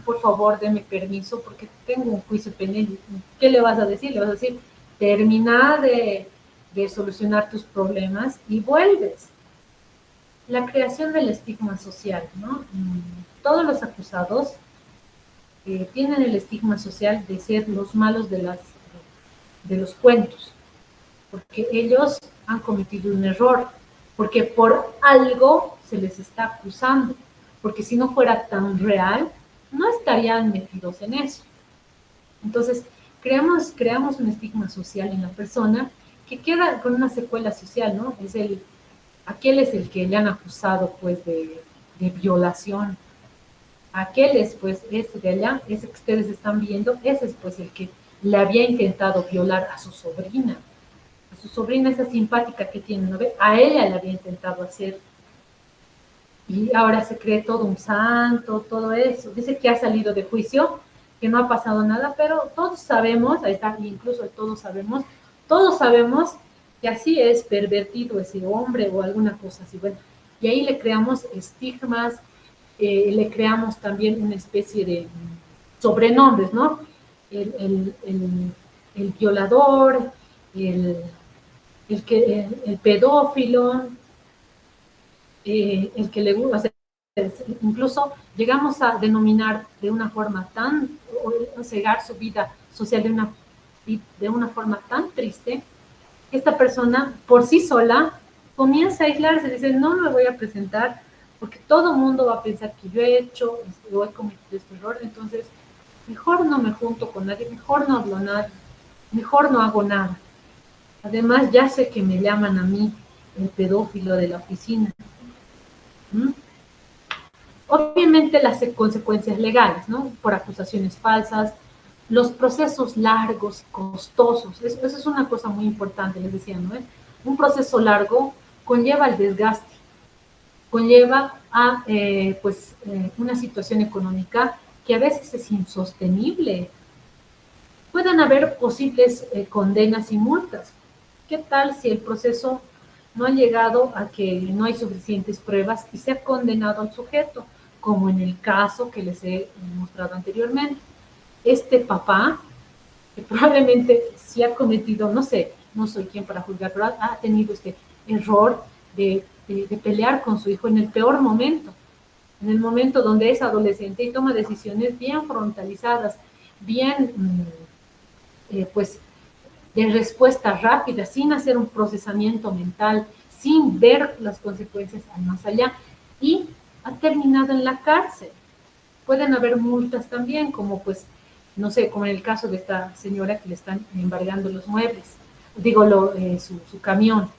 por favor, deme permiso porque tengo un juicio pendiente. ¿Qué le vas a decir? Le vas a decir, termina de solucionar tus problemas y vuelves. La creación del estigma social, ¿no? Todos los acusados tienen el estigma social de ser los malos de los cuentos, porque ellos han cometido un error. porque por algo se les está acusando, porque si no fuera tan real, no estarían metidos en eso. Entonces, creamos un estigma social en la persona que queda con una secuela social, ¿no? Aquel es el que le han acusado, pues, de violación. Aquel es, pues, ese de allá, ese que ustedes están viendo, ese es, pues, el que le había intentado violar a su sobrina. A su sobrina, esa simpática que tiene, ¿no ve? A ella le había intentado hacer. Y ahora se cree todo un santo, todo eso. Dice que ha salido de juicio, que no ha pasado nada, pero todos sabemos, ahí está, incluso todos sabemos que así es pervertido ese hombre o alguna cosa así. Bueno, y ahí le creamos estigmas, le creamos también una especie de sobrenombres, ¿no? El, el, el, el violador, el, el pedófilo, el que le gusta, incluso llegamos a denominar de una forma tan, o cegar su vida social de una forma tan triste, esta persona por sí sola comienza a aislarse, dice, no me voy a presentar porque todo el mundo va a pensar que yo he hecho o he cometido este error, entonces mejor no me junto con nadie, mejor no hablo nada, mejor no hago nada. Además, ya sé que me llaman a mí el pedófilo de la oficina. ¿Mm? Obviamente las consecuencias legales, ¿no? Por acusaciones falsas, los procesos largos, costosos, eso es una cosa muy importante, les decía, ¿no? Un proceso largo conlleva el desgaste, conlleva a, una situación económica que a veces es insostenible. Pueden haber posibles condenas y multas. ¿Qué tal si el proceso no ha llegado a que no hay suficientes pruebas y se ha condenado al sujeto, como en el caso que les he mostrado anteriormente? Este papá, que probablemente sí ha cometido, no sé, no soy quien para juzgar, pero ha tenido este error de pelear con su hijo en el peor momento, en el momento donde es adolescente y toma decisiones bien frontalizadas, bien, pues, de respuesta rápida, sin hacer un procesamiento mental, sin ver las consecuencias al más allá, y ha terminado en la cárcel. Pueden haber multas también, como pues, no sé, como en el caso de esta señora que le están embargando los muebles, digo, su camión.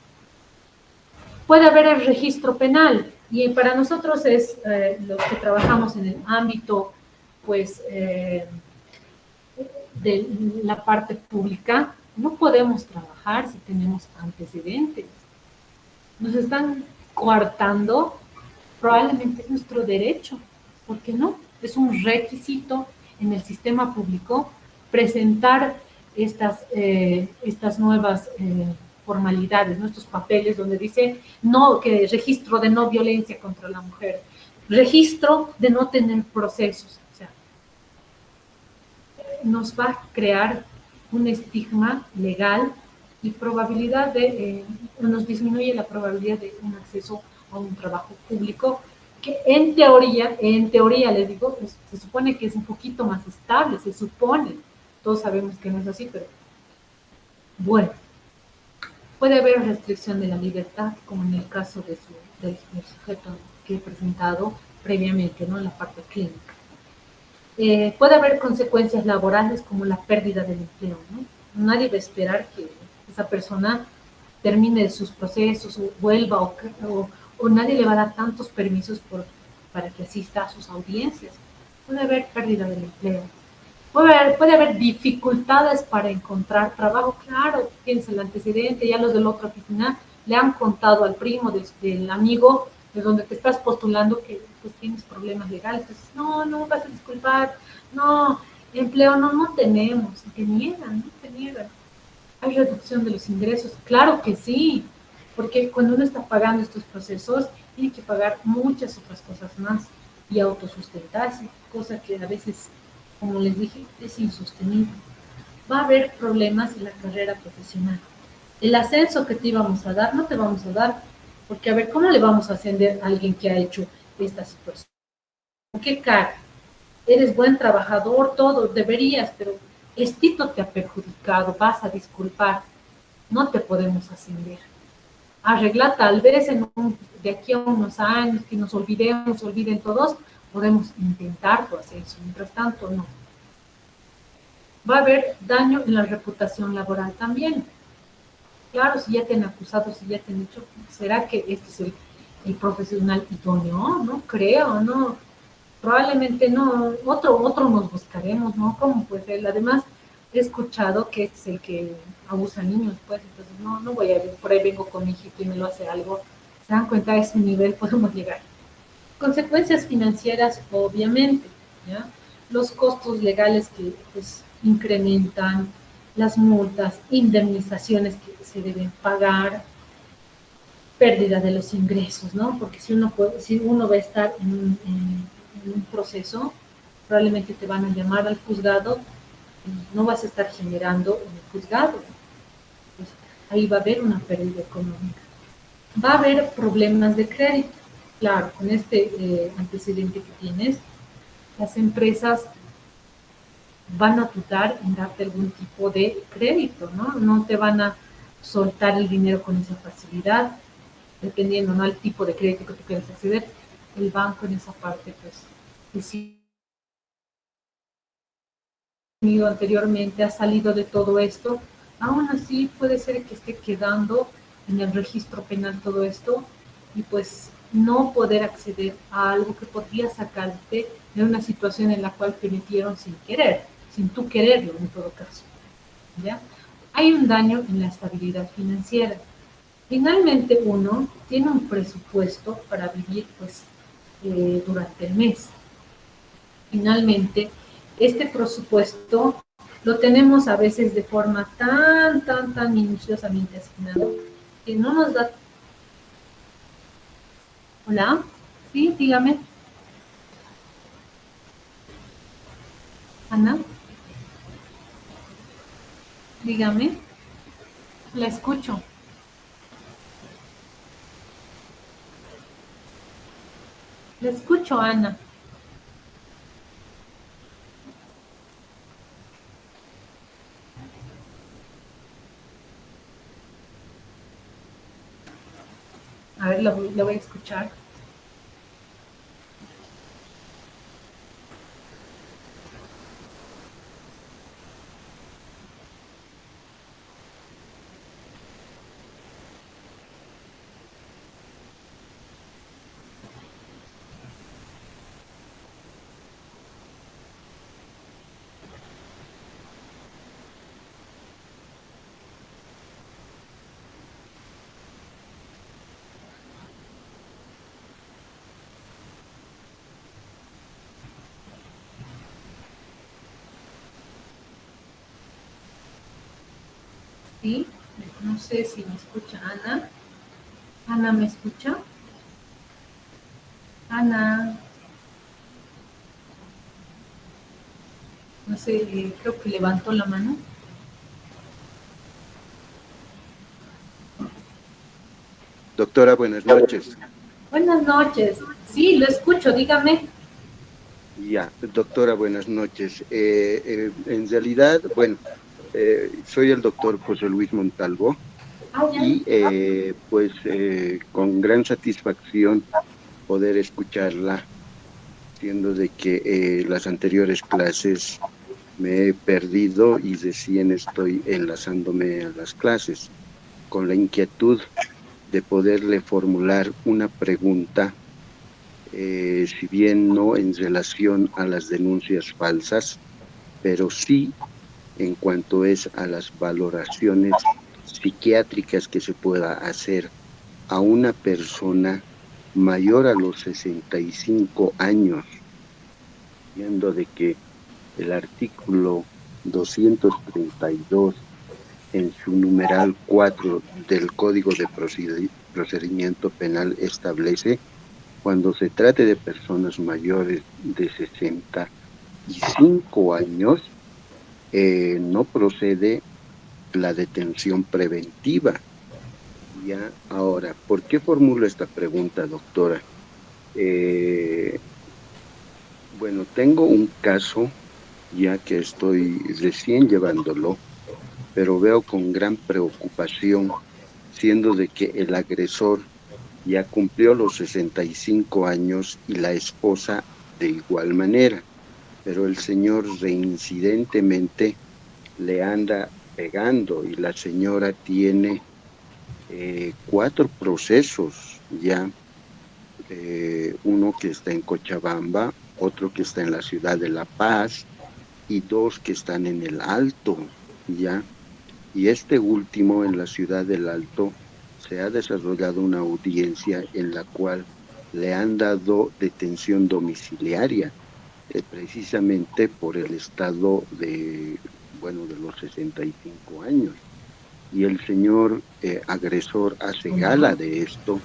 Puede haber el registro penal, y para nosotros es, los que trabajamos en el ámbito, pues, de la parte pública, no podemos trabajar si tenemos antecedentes. Nos están coartando probablemente nuestro derecho. ¿Por qué no? Es un requisito en el sistema público presentar estas nuevas formalidades, nuestros papeles donde dice no, que registro de no violencia contra la mujer, registro de no tener procesos. O sea, nos va a crear un estigma legal y probabilidad nos disminuye la probabilidad de un acceso a un trabajo público que en teoría les digo, pues, se supone que es un poquito más estable, se supone, todos sabemos que no es así, pero bueno, puede haber restricción de la libertad, como en el caso del sujeto que he presentado previamente, ¿no? En la parte clínica. Puede haber consecuencias laborales como la pérdida del empleo, ¿no? Nadie va a esperar que esa persona termine sus procesos o vuelva o nadie le va a dar tantos permisos para que asista a sus audiencias. Puede haber pérdida del empleo. Puede haber dificultades para encontrar trabajo. Claro, tienes el antecedente, ya los de la otra oficina le han contado al primo del amigo de donde te estás postulando que pues tienes problemas legales. Entonces, no, vas a disculpar, no, empleo no tenemos. Te niegan, no te niegan. ¿Hay reducción de los ingresos? Claro que sí, porque cuando uno está pagando estos procesos, tiene que pagar muchas otras cosas más y autosustentarse, cosa que a veces, como les dije, es insostenible. Va a haber problemas en la carrera profesional. El ascenso que te íbamos a dar, no te vamos a dar, porque a ver, ¿cómo le vamos a ascender a alguien que ha hecho esta situación? ¿Qué cara? Eres buen trabajador, todo, deberías, pero estito te ha perjudicado, vas a disculpar, no te podemos ascender. arreglar tal vez de aquí a unos años, que nos olviden todos, podemos intentar hacer eso. Mientras tanto, no. Va a haber daño en la reputación laboral también. Claro, si ya te han acusado, si ya te han dicho, ¿será que este es el profesional idóneo? No creo, no. Probablemente no. Otro nos buscaremos, ¿no? ¿Cómo pues él? Además, he escuchado que este es el que abusa a niños, pues, entonces no voy a ver, por ahí vengo con mi hijito y me lo hace algo. ¿Se dan cuenta? A ese nivel podemos llegar. Consecuencias financieras, obviamente, ¿ya? Los costos legales que pues, incrementan, las multas, indemnizaciones que se deben pagar, pérdida de los ingresos, ¿no? Porque si uno va a estar en un proceso, probablemente te van a llamar al juzgado y no vas a estar generando en el juzgado. Pues, ahí va a haber una pérdida económica. Va a haber problemas de crédito. Claro, con este antecedente que tienes, las empresas van a dudar en darte algún tipo de crédito, ¿no? No te van a soltar el dinero con esa facilidad, dependiendo, ¿no? Al tipo de crédito que tú quieras acceder. El banco en esa parte, pues, que sí anteriormente ha salido de todo esto, aún así puede ser que esté quedando en el registro penal todo esto y pues no poder acceder a algo que podría sacarte de una situación en la cual te metieron sin querer, sin tú quererlo en todo caso, ¿ya? Hay un daño en la estabilidad financiera. Finalmente uno tiene un presupuesto para vivir pues durante el mes. Finalmente, este presupuesto lo tenemos a veces de forma tan minuciosamente asignado que no nos da. Hola, sí, dígame, Ana, dígame, la escucho. La escucho, Ana. A ver, la voy a escuchar. Sí, no sé si me escucha Ana. Ana, ¿me escucha? Ana, no sé, creo que levantó la mano. Doctora, buenas noches. Buenas noches. Sí, lo escucho, dígame. Ya, doctora, buenas noches. En realidad, bueno, soy el doctor José Luis Montalvo Ah, ya. y con gran satisfacción poder escucharla, siendo de que las anteriores clases me he perdido y recién estoy enlazándome a las clases, con la inquietud de poderle formular una pregunta, si bien no en relación a las denuncias falsas, pero sí en cuanto es a las valoraciones psiquiátricas que se pueda hacer a una persona mayor a los 65 años, viendo de que el artículo 232 en su numeral 4 del Código de Procedimiento Penal establece cuando se trate de personas mayores de 65 años, no procede la detención preventiva. Ya, ahora, ¿por qué formulo esta pregunta, doctora? Eh, bueno, tengo un caso ya que estoy recién llevándolo, pero veo con gran preocupación siendo de que el agresor ya cumplió los 65 años y la esposa de igual manera, pero el señor reincidentemente le anda pegando y la señora tiene 4 procesos ya, uno que está en Cochabamba, otro que está en la ciudad de La Paz y 2 que están en el Alto, ya. Y este último, en la ciudad del Alto, se ha desarrollado una audiencia en la cual le han dado detención domiciliaria, precisamente por el estado de, bueno, de los 65 años. Y el señor agresor hace gala de esto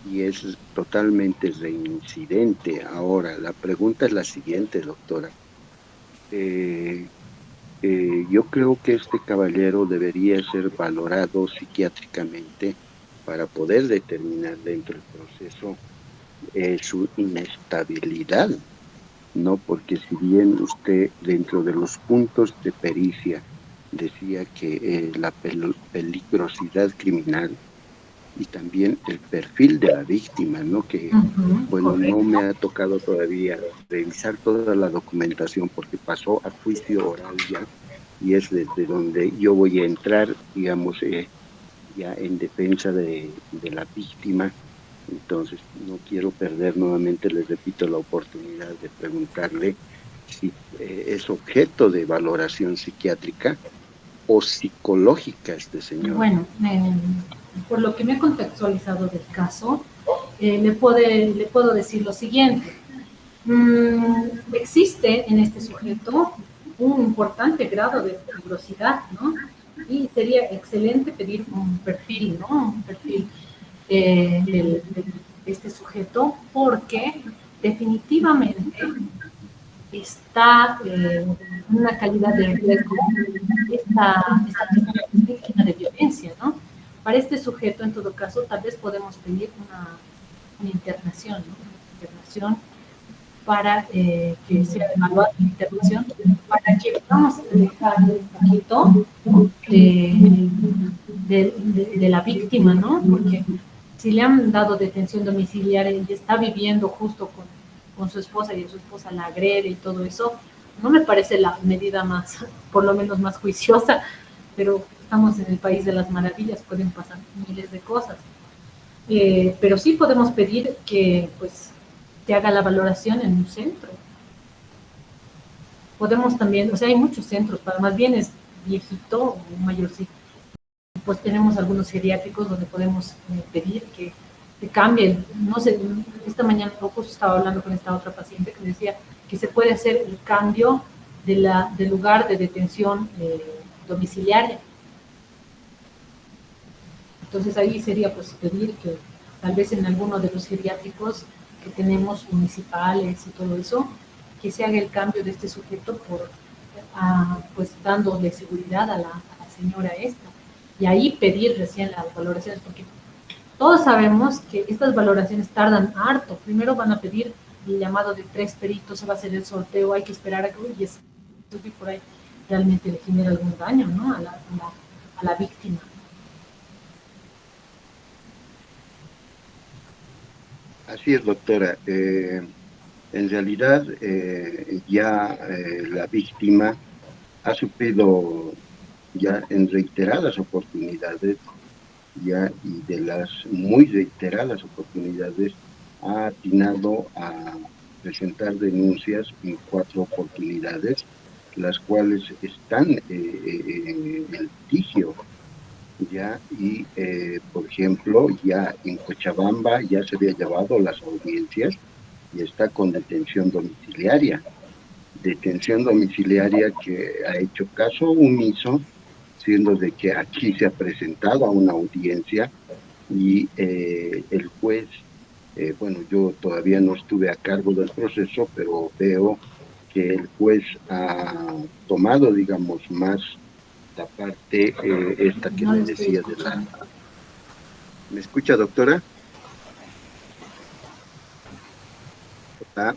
y es totalmente reincidente. Ahora, la pregunta es la siguiente, doctora. Eh, yo creo que este caballero debería ser valorado psiquiátricamente para poder determinar dentro del proceso su inestabilidad, ¿no? Porque si bien usted dentro de los puntos de pericia decía que la peligrosidad criminal y también el perfil de la víctima, ¿no? Que, bueno, no Correcto. me ha tocado todavía revisar toda la documentación porque pasó a juicio oral ya y es desde donde yo voy a entrar, digamos, ya en defensa de la víctima. Entonces, no quiero perder nuevamente, les repito, la oportunidad de preguntarle si es objeto de valoración psiquiátrica o psicológica este señor. Bueno, por lo que me he contextualizado del caso, le puedo decir lo siguiente. Existe en este sujeto un importante grado de peligrosidad, ¿no? Y sería excelente pedir un perfil, ¿no? Un perfil de este sujeto, porque definitivamente está en una calidad de riesgo esta persona que es víctima de violencia, ¿no? Para este sujeto, en todo caso, tal vez podemos pedir una internación, ¿no? Una internación para que sea evaluada la internación, para que vamos a dejar un poquito de la víctima, ¿no? Porque si le han dado detención domiciliaria y está viviendo justo con su esposa y su esposa la agrede y todo eso, no me parece la medida más, por lo menos más juiciosa, pero estamos en el país de las maravillas, pueden pasar miles de cosas. Pero sí podemos pedir que pues te haga la valoración en un centro. Podemos también, o sea, hay muchos centros, para más bien es viejito o mayorcito. Pues tenemos algunos geriátricos donde podemos pedir que cambien. No sé, esta mañana justo estaba hablando con esta otra paciente que me decía que se puede hacer el cambio del lugar de detención domiciliaria. Entonces ahí sería pues pedir que tal vez en alguno de los geriátricos que tenemos municipales y todo eso, que se haga el cambio de este sujeto por, pues dándole seguridad a la señora esta. Y ahí pedir recién las valoraciones, porque todos sabemos que estas valoraciones tardan harto. Primero van a pedir el llamado de 3 peritos, se va a hacer el sorteo, hay que esperar a que, uy, eso por ahí realmente le genera algún daño, ¿no? A la víctima. Así es, doctora. En realidad, ya la víctima ha sufrido ya en reiteradas oportunidades, ya y de las muy reiteradas oportunidades, ha atinado a presentar denuncias en 4 oportunidades, las cuales están en litigio ya, y por ejemplo, ya en Cochabamba ya se había llevado las audiencias y está con detención domiciliaria que ha hecho caso omiso, siendo de que aquí se ha presentado a una audiencia y el juez, bueno, yo todavía no estuve a cargo del proceso, pero veo que el juez ha tomado, digamos, más la parte esta que No le lo estoy decía de la... escuchando. ¿Me escucha, doctora? Ah,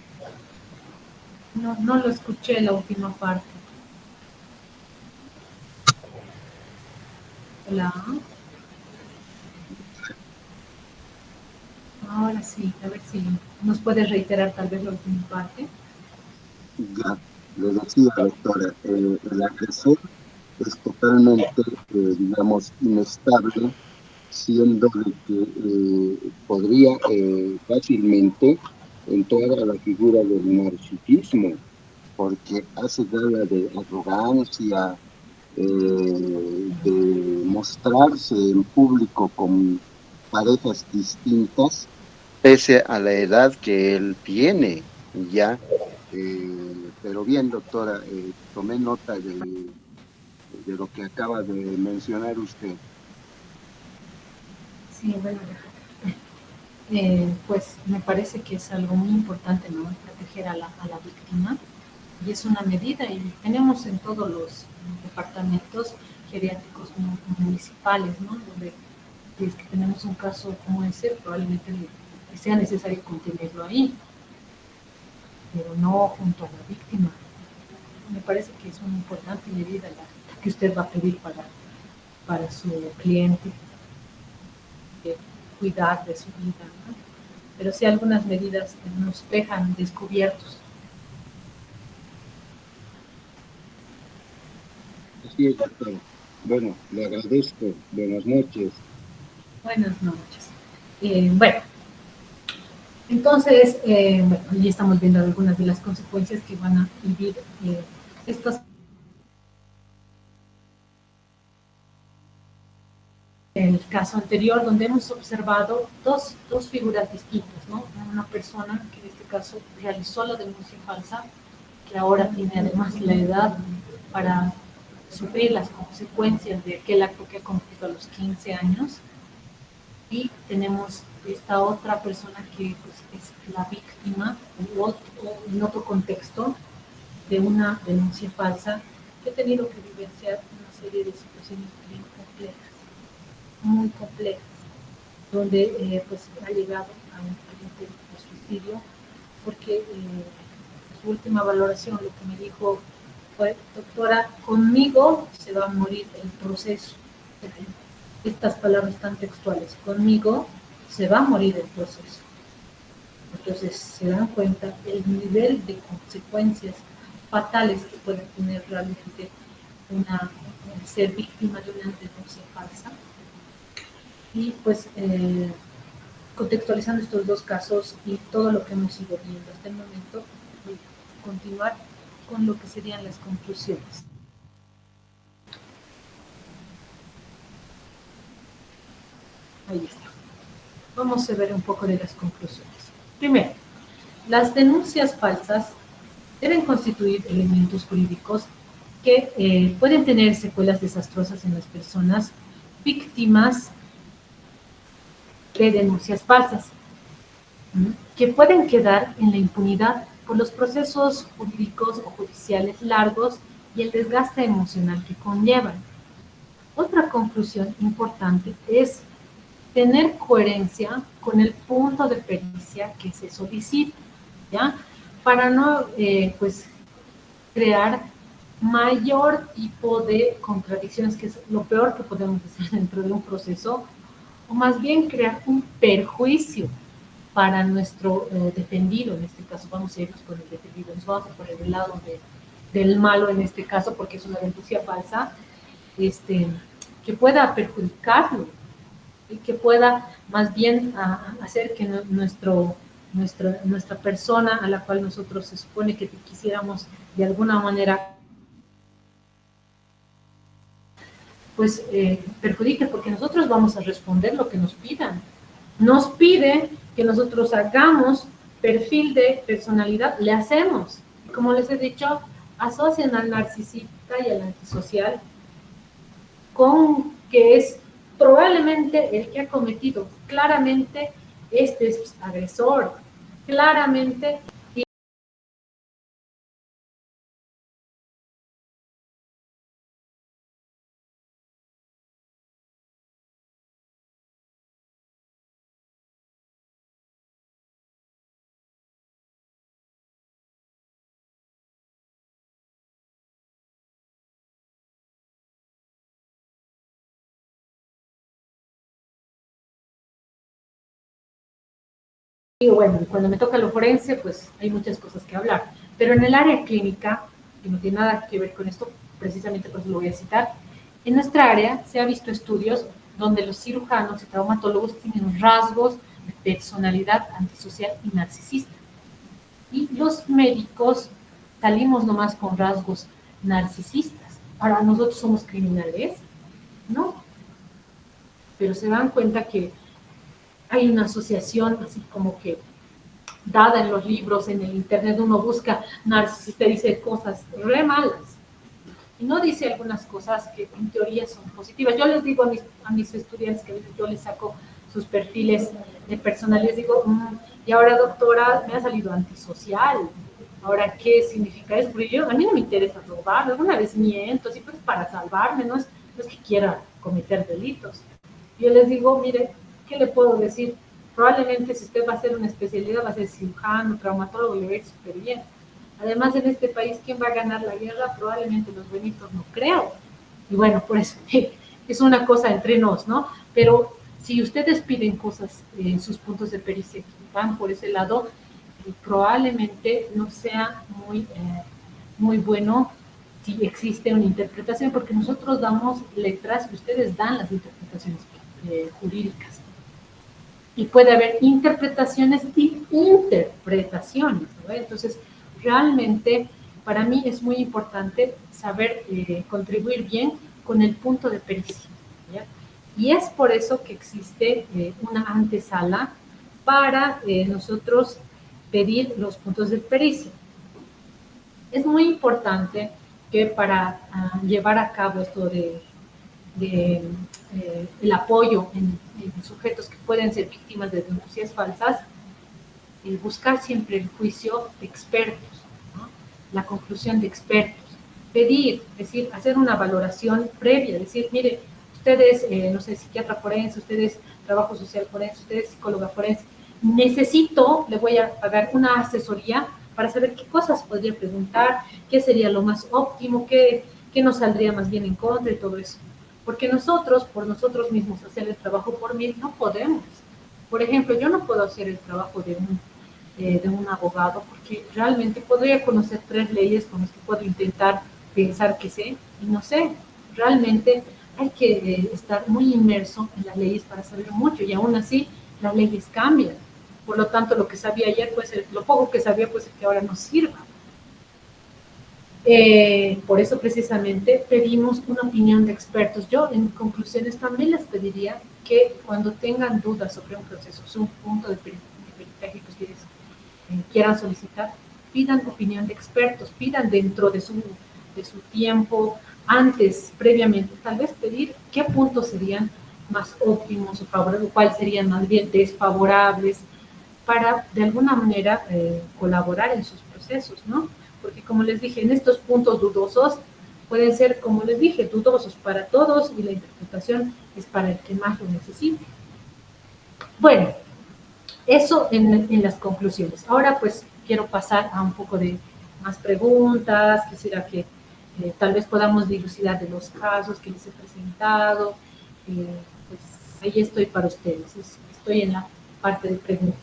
No, no lo escuché la última parte. Hola. Ahora sí, a ver si nos puedes reiterar tal vez la última parte. Ya, le decía, doctora, el agresor es totalmente, digamos, inestable, siendo de que podría fácilmente entrar a la figura del narcisismo, porque hace gala de arrogancia, de mostrarse en público con parejas distintas, pese a la edad que él tiene, ya. Pero bien, doctora, tomé nota de lo que acaba de mencionar usted. Sí, bueno, pues me parece que es algo muy importante, ¿no? Proteger a la víctima y es una medida y tenemos en todos los departamentos geriátricos municipales, ¿no? Donde si es que tenemos un caso como ese, probablemente sea necesario contenerlo ahí, pero no junto a la víctima. Me parece que es una importante medida la que usted va a pedir para su cliente, de cuidar de su vida, ¿no? Pero sí algunas medidas nos dejan descubiertos. Así es, doctora. Bueno, le agradezco. Buenas noches. Buenas noches. Bueno, entonces, bueno, ya estamos viendo algunas de las consecuencias que van a vivir estos. El caso anterior, donde hemos observado dos figuras distintas, ¿no? Una persona que en este caso realizó la denuncia falsa, que ahora tiene además la edad para sufrir las consecuencias de aquel acto que ha cometido a los 15 años. Y tenemos esta otra persona que pues, es la víctima o en otro contexto de una denuncia falsa que ha tenido que vivenciar una serie de situaciones bien complejas, muy complejas, donde pues ha llegado a un intento de suicidio, porque su última valoración lo que me dijo fue, doctora, conmigo se va a morir el proceso. Estas palabras tan textuales, conmigo se va a morir el proceso. Entonces se dan cuenta el nivel de consecuencias fatales que puede tener realmente una ser víctima de una denuncia falsa. Y pues contextualizando estos dos casos y todo lo que hemos ido viendo hasta el momento, voy a continuar con lo que serían las conclusiones. Ahí está. Vamos a ver un poco de las conclusiones. Primero, las denuncias falsas deben constituir elementos jurídicos que pueden tener secuelas desastrosas en las personas víctimas de denuncias falsas, que pueden quedar en la impunidad por los procesos jurídicos o judiciales largos y el desgaste emocional que conllevan. Otra conclusión importante es tener coherencia con el punto de pericia que se solicita, ¿ya? Para no, pues, crear mayor tipo de contradicciones, que es lo peor que podemos hacer dentro de un proceso, o más bien crear un perjuicio para nuestro defendido, en este caso vamos a irnos con el defendido, nos vamos a poner del lado del malo en este caso, porque es una denuncia falsa, que pueda perjudicarlo y que pueda más bien hacer que nuestra persona a la cual nosotros se supone que quisiéramos de alguna manera pues perjudique, porque nosotros vamos a responder lo que nos pidan. Nos piden que nosotros hagamos perfil de personalidad, le hacemos. Como les he dicho, asocian al narcisista y al antisocial con que es probablemente el que ha cometido claramente este agresor, claramente Y bueno, cuando me toca lo forense, pues hay muchas cosas que hablar. Pero en el área clínica, que no tiene nada que ver con esto, precisamente por eso lo voy a citar, en nuestra área se ha visto estudios donde los cirujanos y traumatólogos tienen rasgos de personalidad antisocial y narcisista. Y los médicos salimos nomás con rasgos narcisistas. Ahora, ¿nosotros somos criminales? No. Pero se dan cuenta que hay una asociación así como que dada en los libros, en el internet, uno busca narcisista y dice cosas re malas. Y no dice algunas cosas que en teoría son positivas. Yo les digo a mis estudiantes que yo les saco sus perfiles de personal, les digo, y ahora doctora, me ha salido antisocial. Ahora, ¿qué significa eso? Porque a mí no me interesa robar, alguna vez miento, así pues para salvarme, no es que quiera cometer delitos. Yo les digo, mire, ¿qué le puedo decir? Probablemente si usted va a hacer una especialidad, va a ser cirujano, traumatólogo, y le va a ir súper bien. Además, en este país, ¿quién va a ganar la guerra? Probablemente los buenitos, no creo. Y bueno, por eso es una cosa entre nos, ¿no? Pero si ustedes piden cosas en sus puntos de pericia que van por ese lado, probablemente no sea muy bueno si existe una interpretación, porque nosotros damos letras y ustedes dan las interpretaciones jurídicas. Y puede haber interpretaciones y interpretaciones, ¿no? Entonces, realmente para mí es muy importante saber contribuir bien con el punto de pericia, ¿ya? Y es por eso que existe una antesala para nosotros pedir los puntos de pericia. Es muy importante que para llevar a cabo esto de el apoyo en sujetos que pueden ser víctimas de denuncias falsas, buscar siempre el juicio de expertos, ¿no? La conclusión de expertos, pedir, es decir, hacer una valoración previa, decir, mire, ustedes, no sé, psiquiatra forense, ustedes trabajo social forense, ustedes psicóloga forense, necesito, le voy a pagar una asesoría para saber qué cosas podría preguntar, qué sería lo más óptimo, qué nos saldría más bien en contra y todo eso. Porque nosotros, por nosotros mismos, hacer el trabajo por mí, no podemos. Por ejemplo, yo no puedo hacer el trabajo de un abogado porque realmente podría conocer 3 leyes con las que puedo intentar pensar que sé y no sé. Realmente hay que estar muy inmerso en las leyes para saber mucho y aún así las leyes cambian. Por lo tanto, lo que sabía ayer, pues lo poco que sabía, pues que ahora no sirva. Por eso precisamente pedimos una opinión de expertos. Yo en conclusiones también les pediría que cuando tengan dudas sobre un proceso, sobre un punto de peritaje que ustedes quieran solicitar, pidan opinión de expertos, pidan dentro de su tiempo, antes, previamente, tal vez pedir qué puntos serían más óptimos o favorables, cuáles serían más bien desfavorables, para de alguna manera colaborar en sus procesos, ¿no? Porque como les dije, en estos puntos dudosos pueden ser, como les dije, dudosos para todos y la interpretación es para el que más lo necesite. Bueno, eso en las conclusiones. Ahora pues quiero pasar a un poco de más preguntas, quisiera que tal vez podamos dilucidar de los casos que les he presentado. Pues ahí estoy para ustedes, estoy en la parte de preguntas.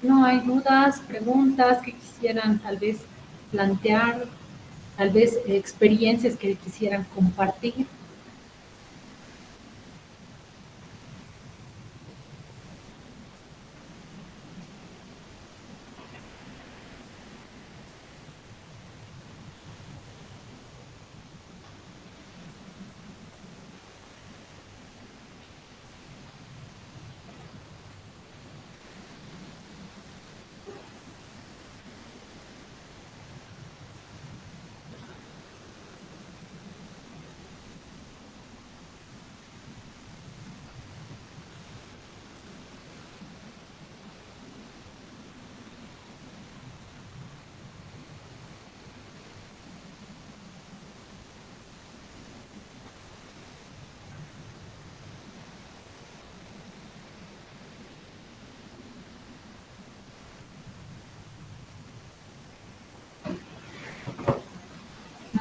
No hay dudas, preguntas que quisieran tal vez plantear, tal vez experiencias que quisieran compartir.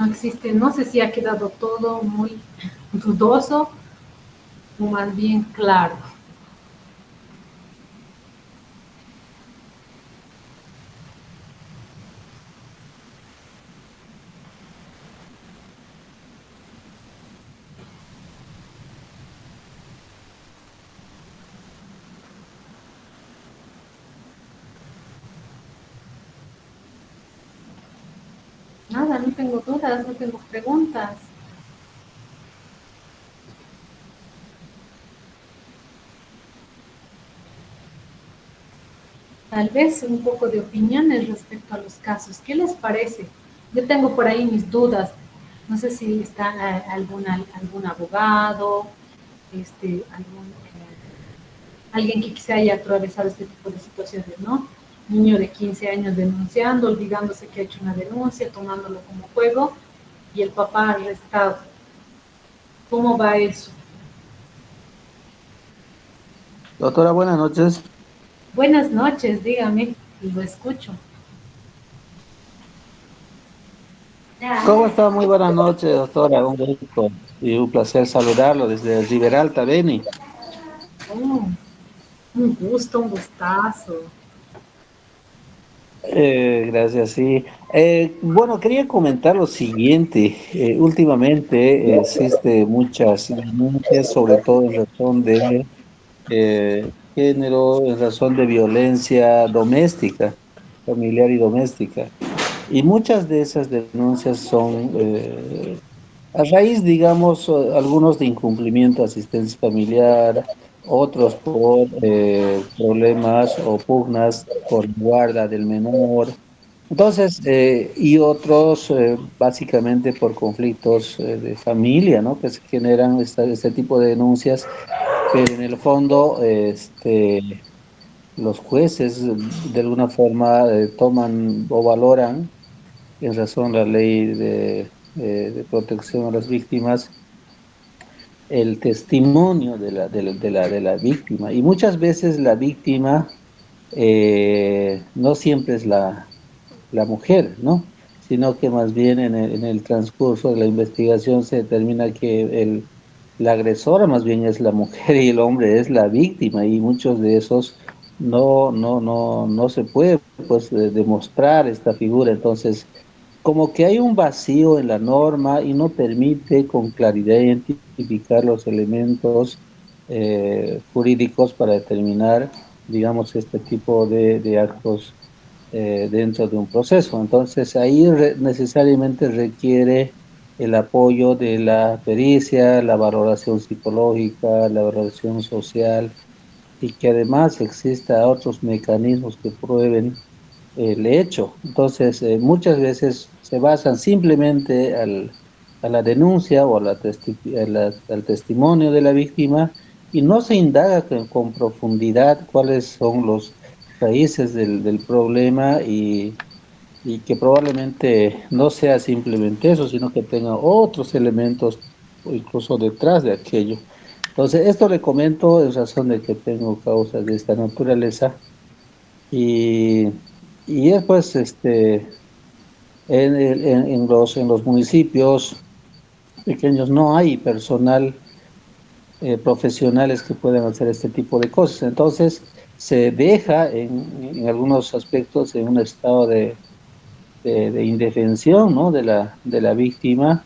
no existe, no sé si ha quedado todo muy dudoso o más bien claro. Nada, no tengo dudas, no tengo preguntas. Tal vez un poco de opiniones respecto a los casos. ¿Qué les parece? Yo tengo por ahí mis dudas. No sé si está algún abogado, alguien que quizá haya atravesado este tipo de situaciones, ¿no? Niño de 15 años denunciando, olvidándose que ha hecho una denuncia, tomándolo como juego, y el papá arrestado. ¿Cómo va eso? Doctora, buenas noches. Buenas noches, dígame, y lo escucho. ¿Cómo está? Muy buenas noches, doctora. Un gusto y un placer saludarlo desde Riberalta, Beni. Oh, un gusto, un gustazo. Gracias, sí. Bueno, quería comentar lo siguiente. Últimamente existe muchas denuncias, sobre todo en razón de género, en razón de violencia doméstica, familiar y doméstica. Y muchas de esas denuncias son a raíz, digamos, algunos de incumplimiento de asistencia familiar, otros por problemas o pugnas por guarda del menor. Entonces, y otros básicamente por conflictos de familia, ¿no? Que se generan este tipo de denuncias, pero en el fondo, los jueces de alguna forma toman o valoran en razón a la ley de protección a las víctimas, el testimonio de la víctima. Y muchas veces la víctima no siempre es la mujer, ¿no? Sino que más bien en el transcurso de la investigación se determina que la agresora más bien es la mujer y el hombre es la víctima, y muchos de esos no se puede pues demostrar esta figura. Entonces, como que hay un vacío en la norma y no permite con claridad identificar los elementos jurídicos para determinar, digamos, este tipo de actos dentro de un proceso. Entonces, ahí necesariamente requiere el apoyo de la pericia, la valoración psicológica, la valoración social, y que además exista otros mecanismos que prueben el hecho. Entonces, muchas veces se basan simplemente a la denuncia o al testimonio de la víctima, y no se indaga con profundidad cuáles son los raíces del problema, y que probablemente no sea simplemente eso, sino que tenga otros elementos o incluso detrás de aquello. Entonces, esto le comento en razón de que tengo causas de esta naturaleza, y, y después, en los municipios pequeños no hay personal, profesionales que puedan hacer este tipo de cosas. Entonces, se deja en algunos aspectos en un estado de indefensión, ¿no? De la víctima,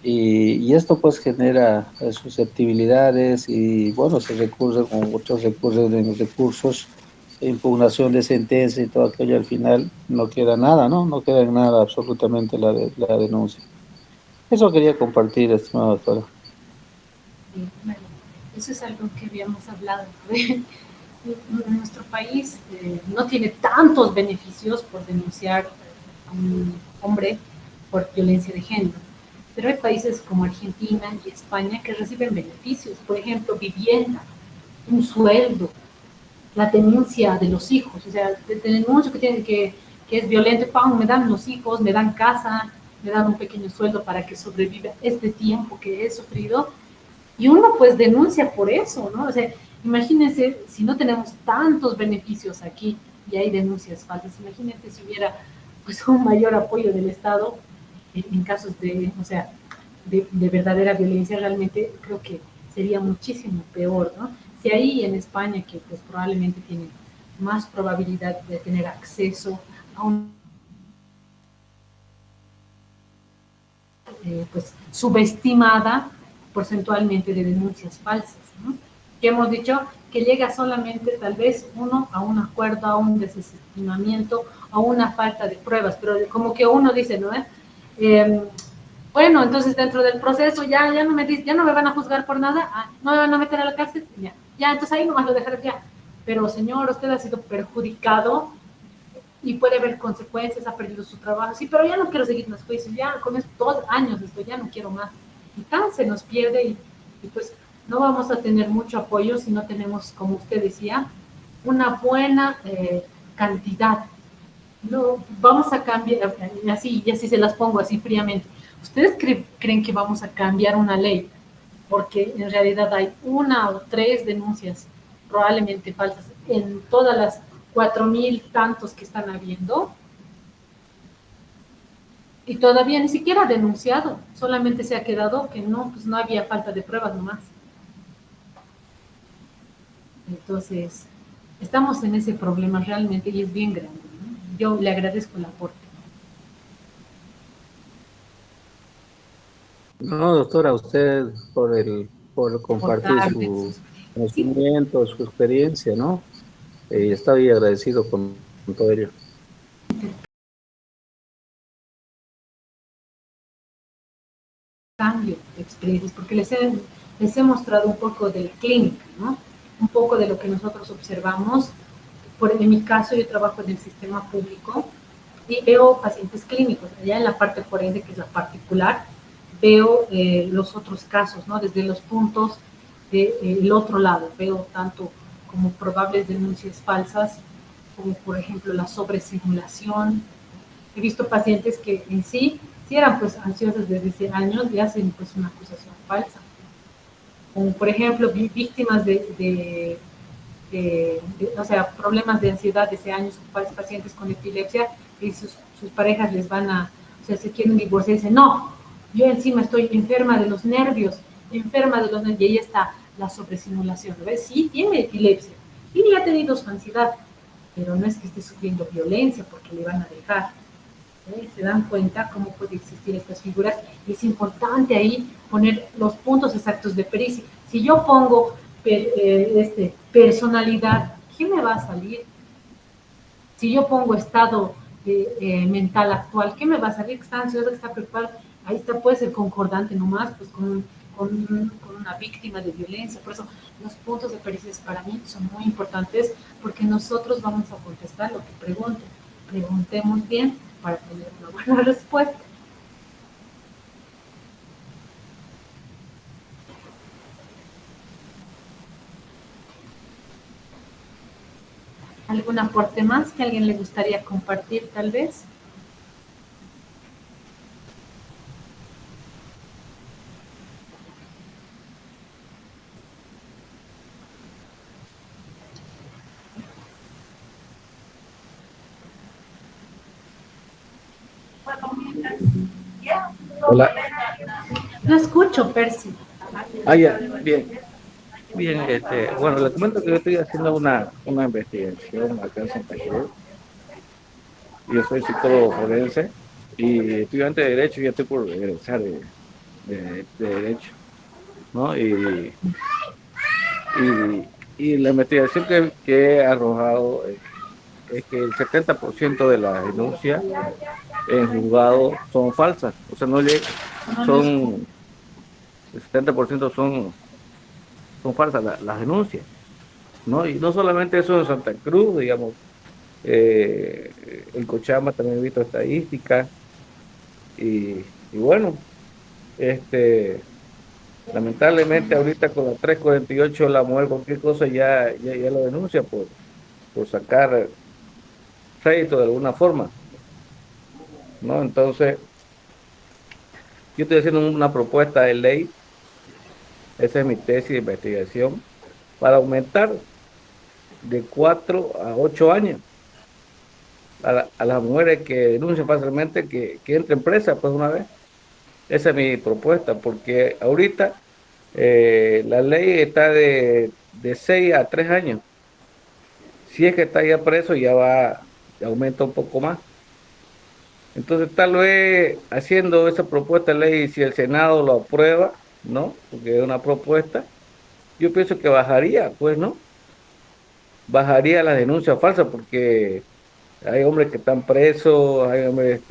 y esto pues genera susceptibilidades, y bueno, se recurre, como otros recurren en los recursos, impugnación de sentencia y todo aquello. Al final no queda nada, ¿no? No queda en nada absolutamente la denuncia. Eso quería compartir, estimado doctor. Bueno, eso es algo que habíamos hablado, ¿no? Nuestro país no tiene tantos beneficios por denunciar a un hombre por violencia de género, pero hay países como Argentina y España que reciben beneficios, por ejemplo, vivienda, un sueldo, la denuncia de los hijos, o sea, de denuncio que es violento, ¡pam!, me dan los hijos, me dan casa, me dan un pequeño sueldo para que sobreviva este tiempo que he sufrido, y uno pues denuncia por eso, ¿no? O sea, imagínense si no tenemos tantos beneficios aquí y hay denuncias falsas, imagínense si hubiera pues un mayor apoyo del Estado, en casos de, o sea, de verdadera violencia, realmente creo que sería muchísimo peor, ¿no? Si ahí en España, que pues probablemente tienen más probabilidad de tener acceso a un pues subestimada porcentualmente de denuncias falsas, ¿no? Que hemos dicho que llega solamente tal vez uno a un acuerdo, a un desestimamiento, a una falta de pruebas, pero como que uno dice, ¿no? Bueno, entonces dentro del proceso ya no me van a juzgar por nada, no me van a meter a la cárcel, ya, entonces ahí nomás lo dejaré ya. Pero señor, usted ha sido perjudicado y puede haber consecuencias, ha perdido su trabajo, sí, pero ya no quiero seguir más juicios, ya con estos 2 años esto, ya no quiero más. Y tan se nos pierde y pues no vamos a tener mucho apoyo si no tenemos, como usted decía, una buena cantidad. No, vamos a cambiar, y así se las pongo así fríamente. ¿Ustedes creen que vamos a cambiar una ley? Porque en realidad hay una o tres denuncias probablemente falsas en todas las 4.000 tantos que están habiendo y todavía ni siquiera ha denunciado, solamente se ha quedado que no, pues no había falta de pruebas nomás. Entonces, estamos en ese problema realmente y es bien grande, ¿no? Yo le agradezco el aporte. No, doctora, a usted por compartir Aportar. su Sí, conocimiento, su experiencia, ¿no? Estoy agradecido con todo ello. cambio de experiencias, porque les he mostrado un poco del clínica, ¿no? Un poco de lo que nosotros observamos. En mi caso, yo trabajo en el sistema público y veo pacientes clínicos. Allá en la parte forense, que es la particular, veo los otros casos, ¿no? Desde los puntos del otro lado. Veo tanto como probables denuncias falsas, como por ejemplo la sobresimulación. He visto pacientes que en sí eran pues ansiosos desde hace años y hacen pues una acusación falsa. Como por ejemplo víctimas o sea, problemas de ansiedad desde años, pacientes con epilepsia, y sus parejas les van a, o sea, se quieren divorciar y dicen, no, yo encima estoy enferma de los nervios, y ahí está la sobresimulación, ¿ves? Sí, tiene epilepsia, y ya ha tenido su ansiedad, pero no es que esté sufriendo violencia porque le van a dejar. Se dan cuenta cómo puede existir estas figuras y es importante ahí poner los puntos exactos de pericia. Si yo pongo personalidad, ¿qué me va a salir? Si yo pongo estado mental actual, ¿qué me va a salir? Que está ansiosa, que está preocupada, ahí está, puede ser concordante nomás, pues con una víctima de violencia. Por eso los puntos de pericia para mí son muy importantes porque nosotros vamos a contestar lo que pregunten. Preguntemos bien para tener una buena respuesta. ¿Algún aporte más que a alguien le gustaría compartir tal vez? Hola. No escucho, Percy. Ah, ya, bien. Bien, bueno, les comento que yo estoy haciendo una investigación acá en Santa Cruz. Yo soy psicólogo forense y estudiante de Derecho, ya estoy por egresar de Derecho, ¿no? Y la investigación que he arrojado es que el 70% de las denuncias en juzgado son falsas, o sea, no llegan, son, el 70% son falsas las denuncias, ¿no? Y no solamente eso en Santa Cruz, digamos, en Cochabamba también he visto estadísticas y bueno, este, lamentablemente ahorita con la 348 la mujer cualquier cosa ya lo denuncia por sacar crédito de alguna forma, ¿no? Entonces, yo estoy haciendo una propuesta de ley, esa es mi tesis de investigación, para aumentar de 4 a 8 años a las mujeres que denuncian fácilmente que entren presas, pues una vez. Esa es mi propuesta, porque ahorita la ley está de 6 a 3 años. Si es que está ya preso, ya aumenta un poco más. Entonces, tal vez haciendo esa propuesta de ley, si el Senado lo aprueba, ¿no? Porque es una propuesta, yo pienso que bajaría, pues, ¿no? Bajaría las denuncias falsas, porque hay hombres que están presos, hay hombres,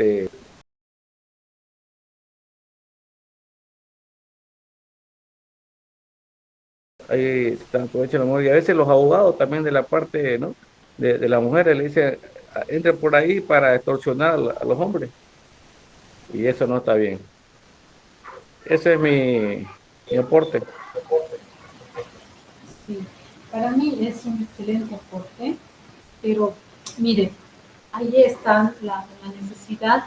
ahí están aprovechando la mujer, y a veces los abogados también de la parte, ¿no? De las mujeres le dicen, entren por ahí para extorsionar a los hombres, y eso no está bien. Ese es mi aporte. Sí, para mí es un excelente aporte, pero mire, ahí está la necesidad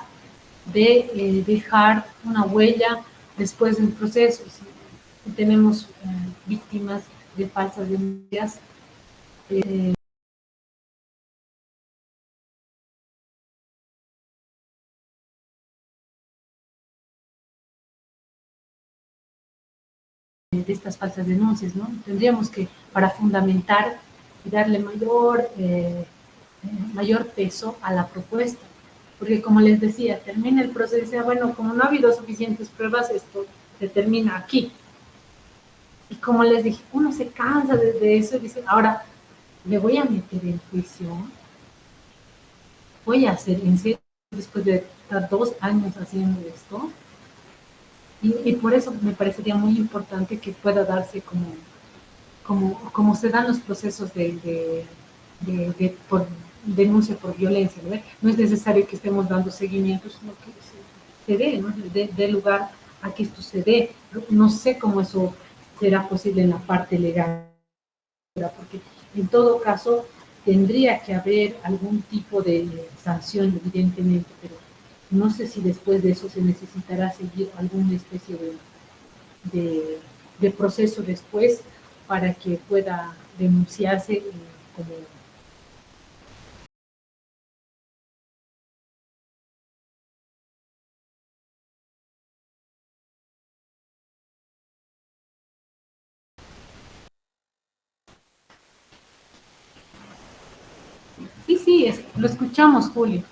de dejar una huella después del proceso. Si tenemos víctimas de falsas denuncias, eh, de estas falsas denuncias, ¿no? Tendríamos que, para fundamentar y darle mayor peso a la propuesta. Porque como les decía, termina el proceso y dice, bueno, como no ha habido suficientes pruebas, esto se termina aquí. Y como les dije, uno se cansa de eso y dice, ahora, ¿me voy a meter en juicio? ¿Voy a hacer en serio después de estar 2 años haciendo esto? Y por eso me parecería muy importante que pueda darse como se dan los procesos por denuncia por violencia, ¿no? No es necesario que estemos dando seguimiento, sino que se dé, ¿no? Dé lugar a que esto se dé. No sé cómo eso será posible en la parte legal, porque en todo caso tendría que haber algún tipo de sanción, evidentemente, pero no sé si después de eso se necesitará seguir alguna especie de, de proceso después para que pueda denunciarse como... Sí, sí, lo escuchamos, Julio.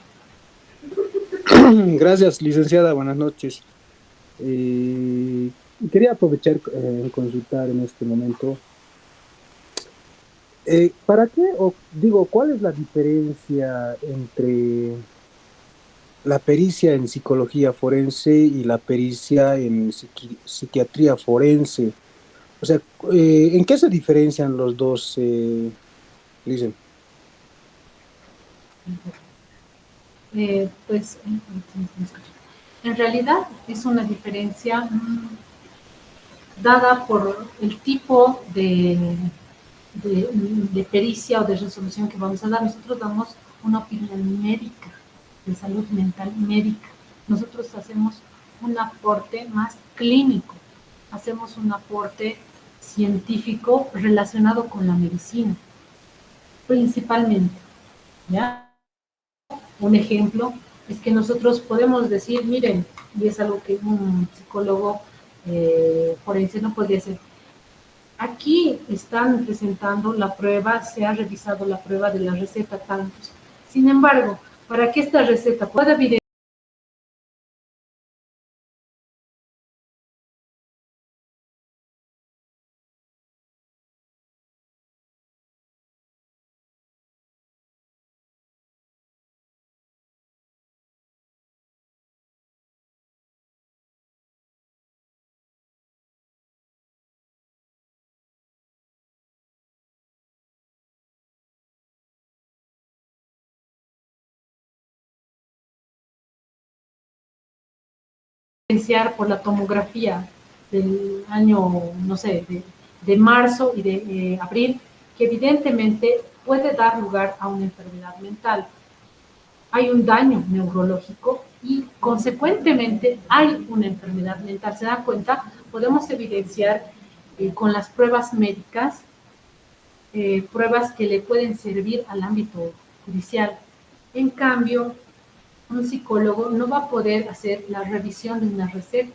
Gracias, licenciada. Buenas noches. Eh, Quería aprovechar en consultar en este momento. ¿Para qué, o digo, cuál es la diferencia entre la pericia en psicología forense y la pericia en psiquiatría forense? O sea, ¿en qué se diferencian los dos, Licen? Pues, en realidad es una diferencia dada por el tipo de pericia o de resolución que vamos a dar. Nosotros damos una opinión médica, de salud mental médica. Nosotros hacemos un aporte más clínico, hacemos un aporte científico relacionado con la medicina, principalmente, ¿ya? Un ejemplo es que nosotros podemos decir, miren, y es algo que un psicólogo forense no podría hacer. Aquí están presentando la prueba, se ha revisado la prueba de la receta tantos. Sin embargo, para que esta receta pueda evidenciar por la tomografía del año, no sé, de marzo y de abril, que evidentemente puede dar lugar a una enfermedad mental. Hay un daño neurológico y consecuentemente hay una enfermedad mental. ¿Se dan cuenta? Podemos evidenciar con las pruebas médicas, pruebas que le pueden servir al ámbito judicial. En cambio, un psicólogo no va a poder hacer la revisión de una receta.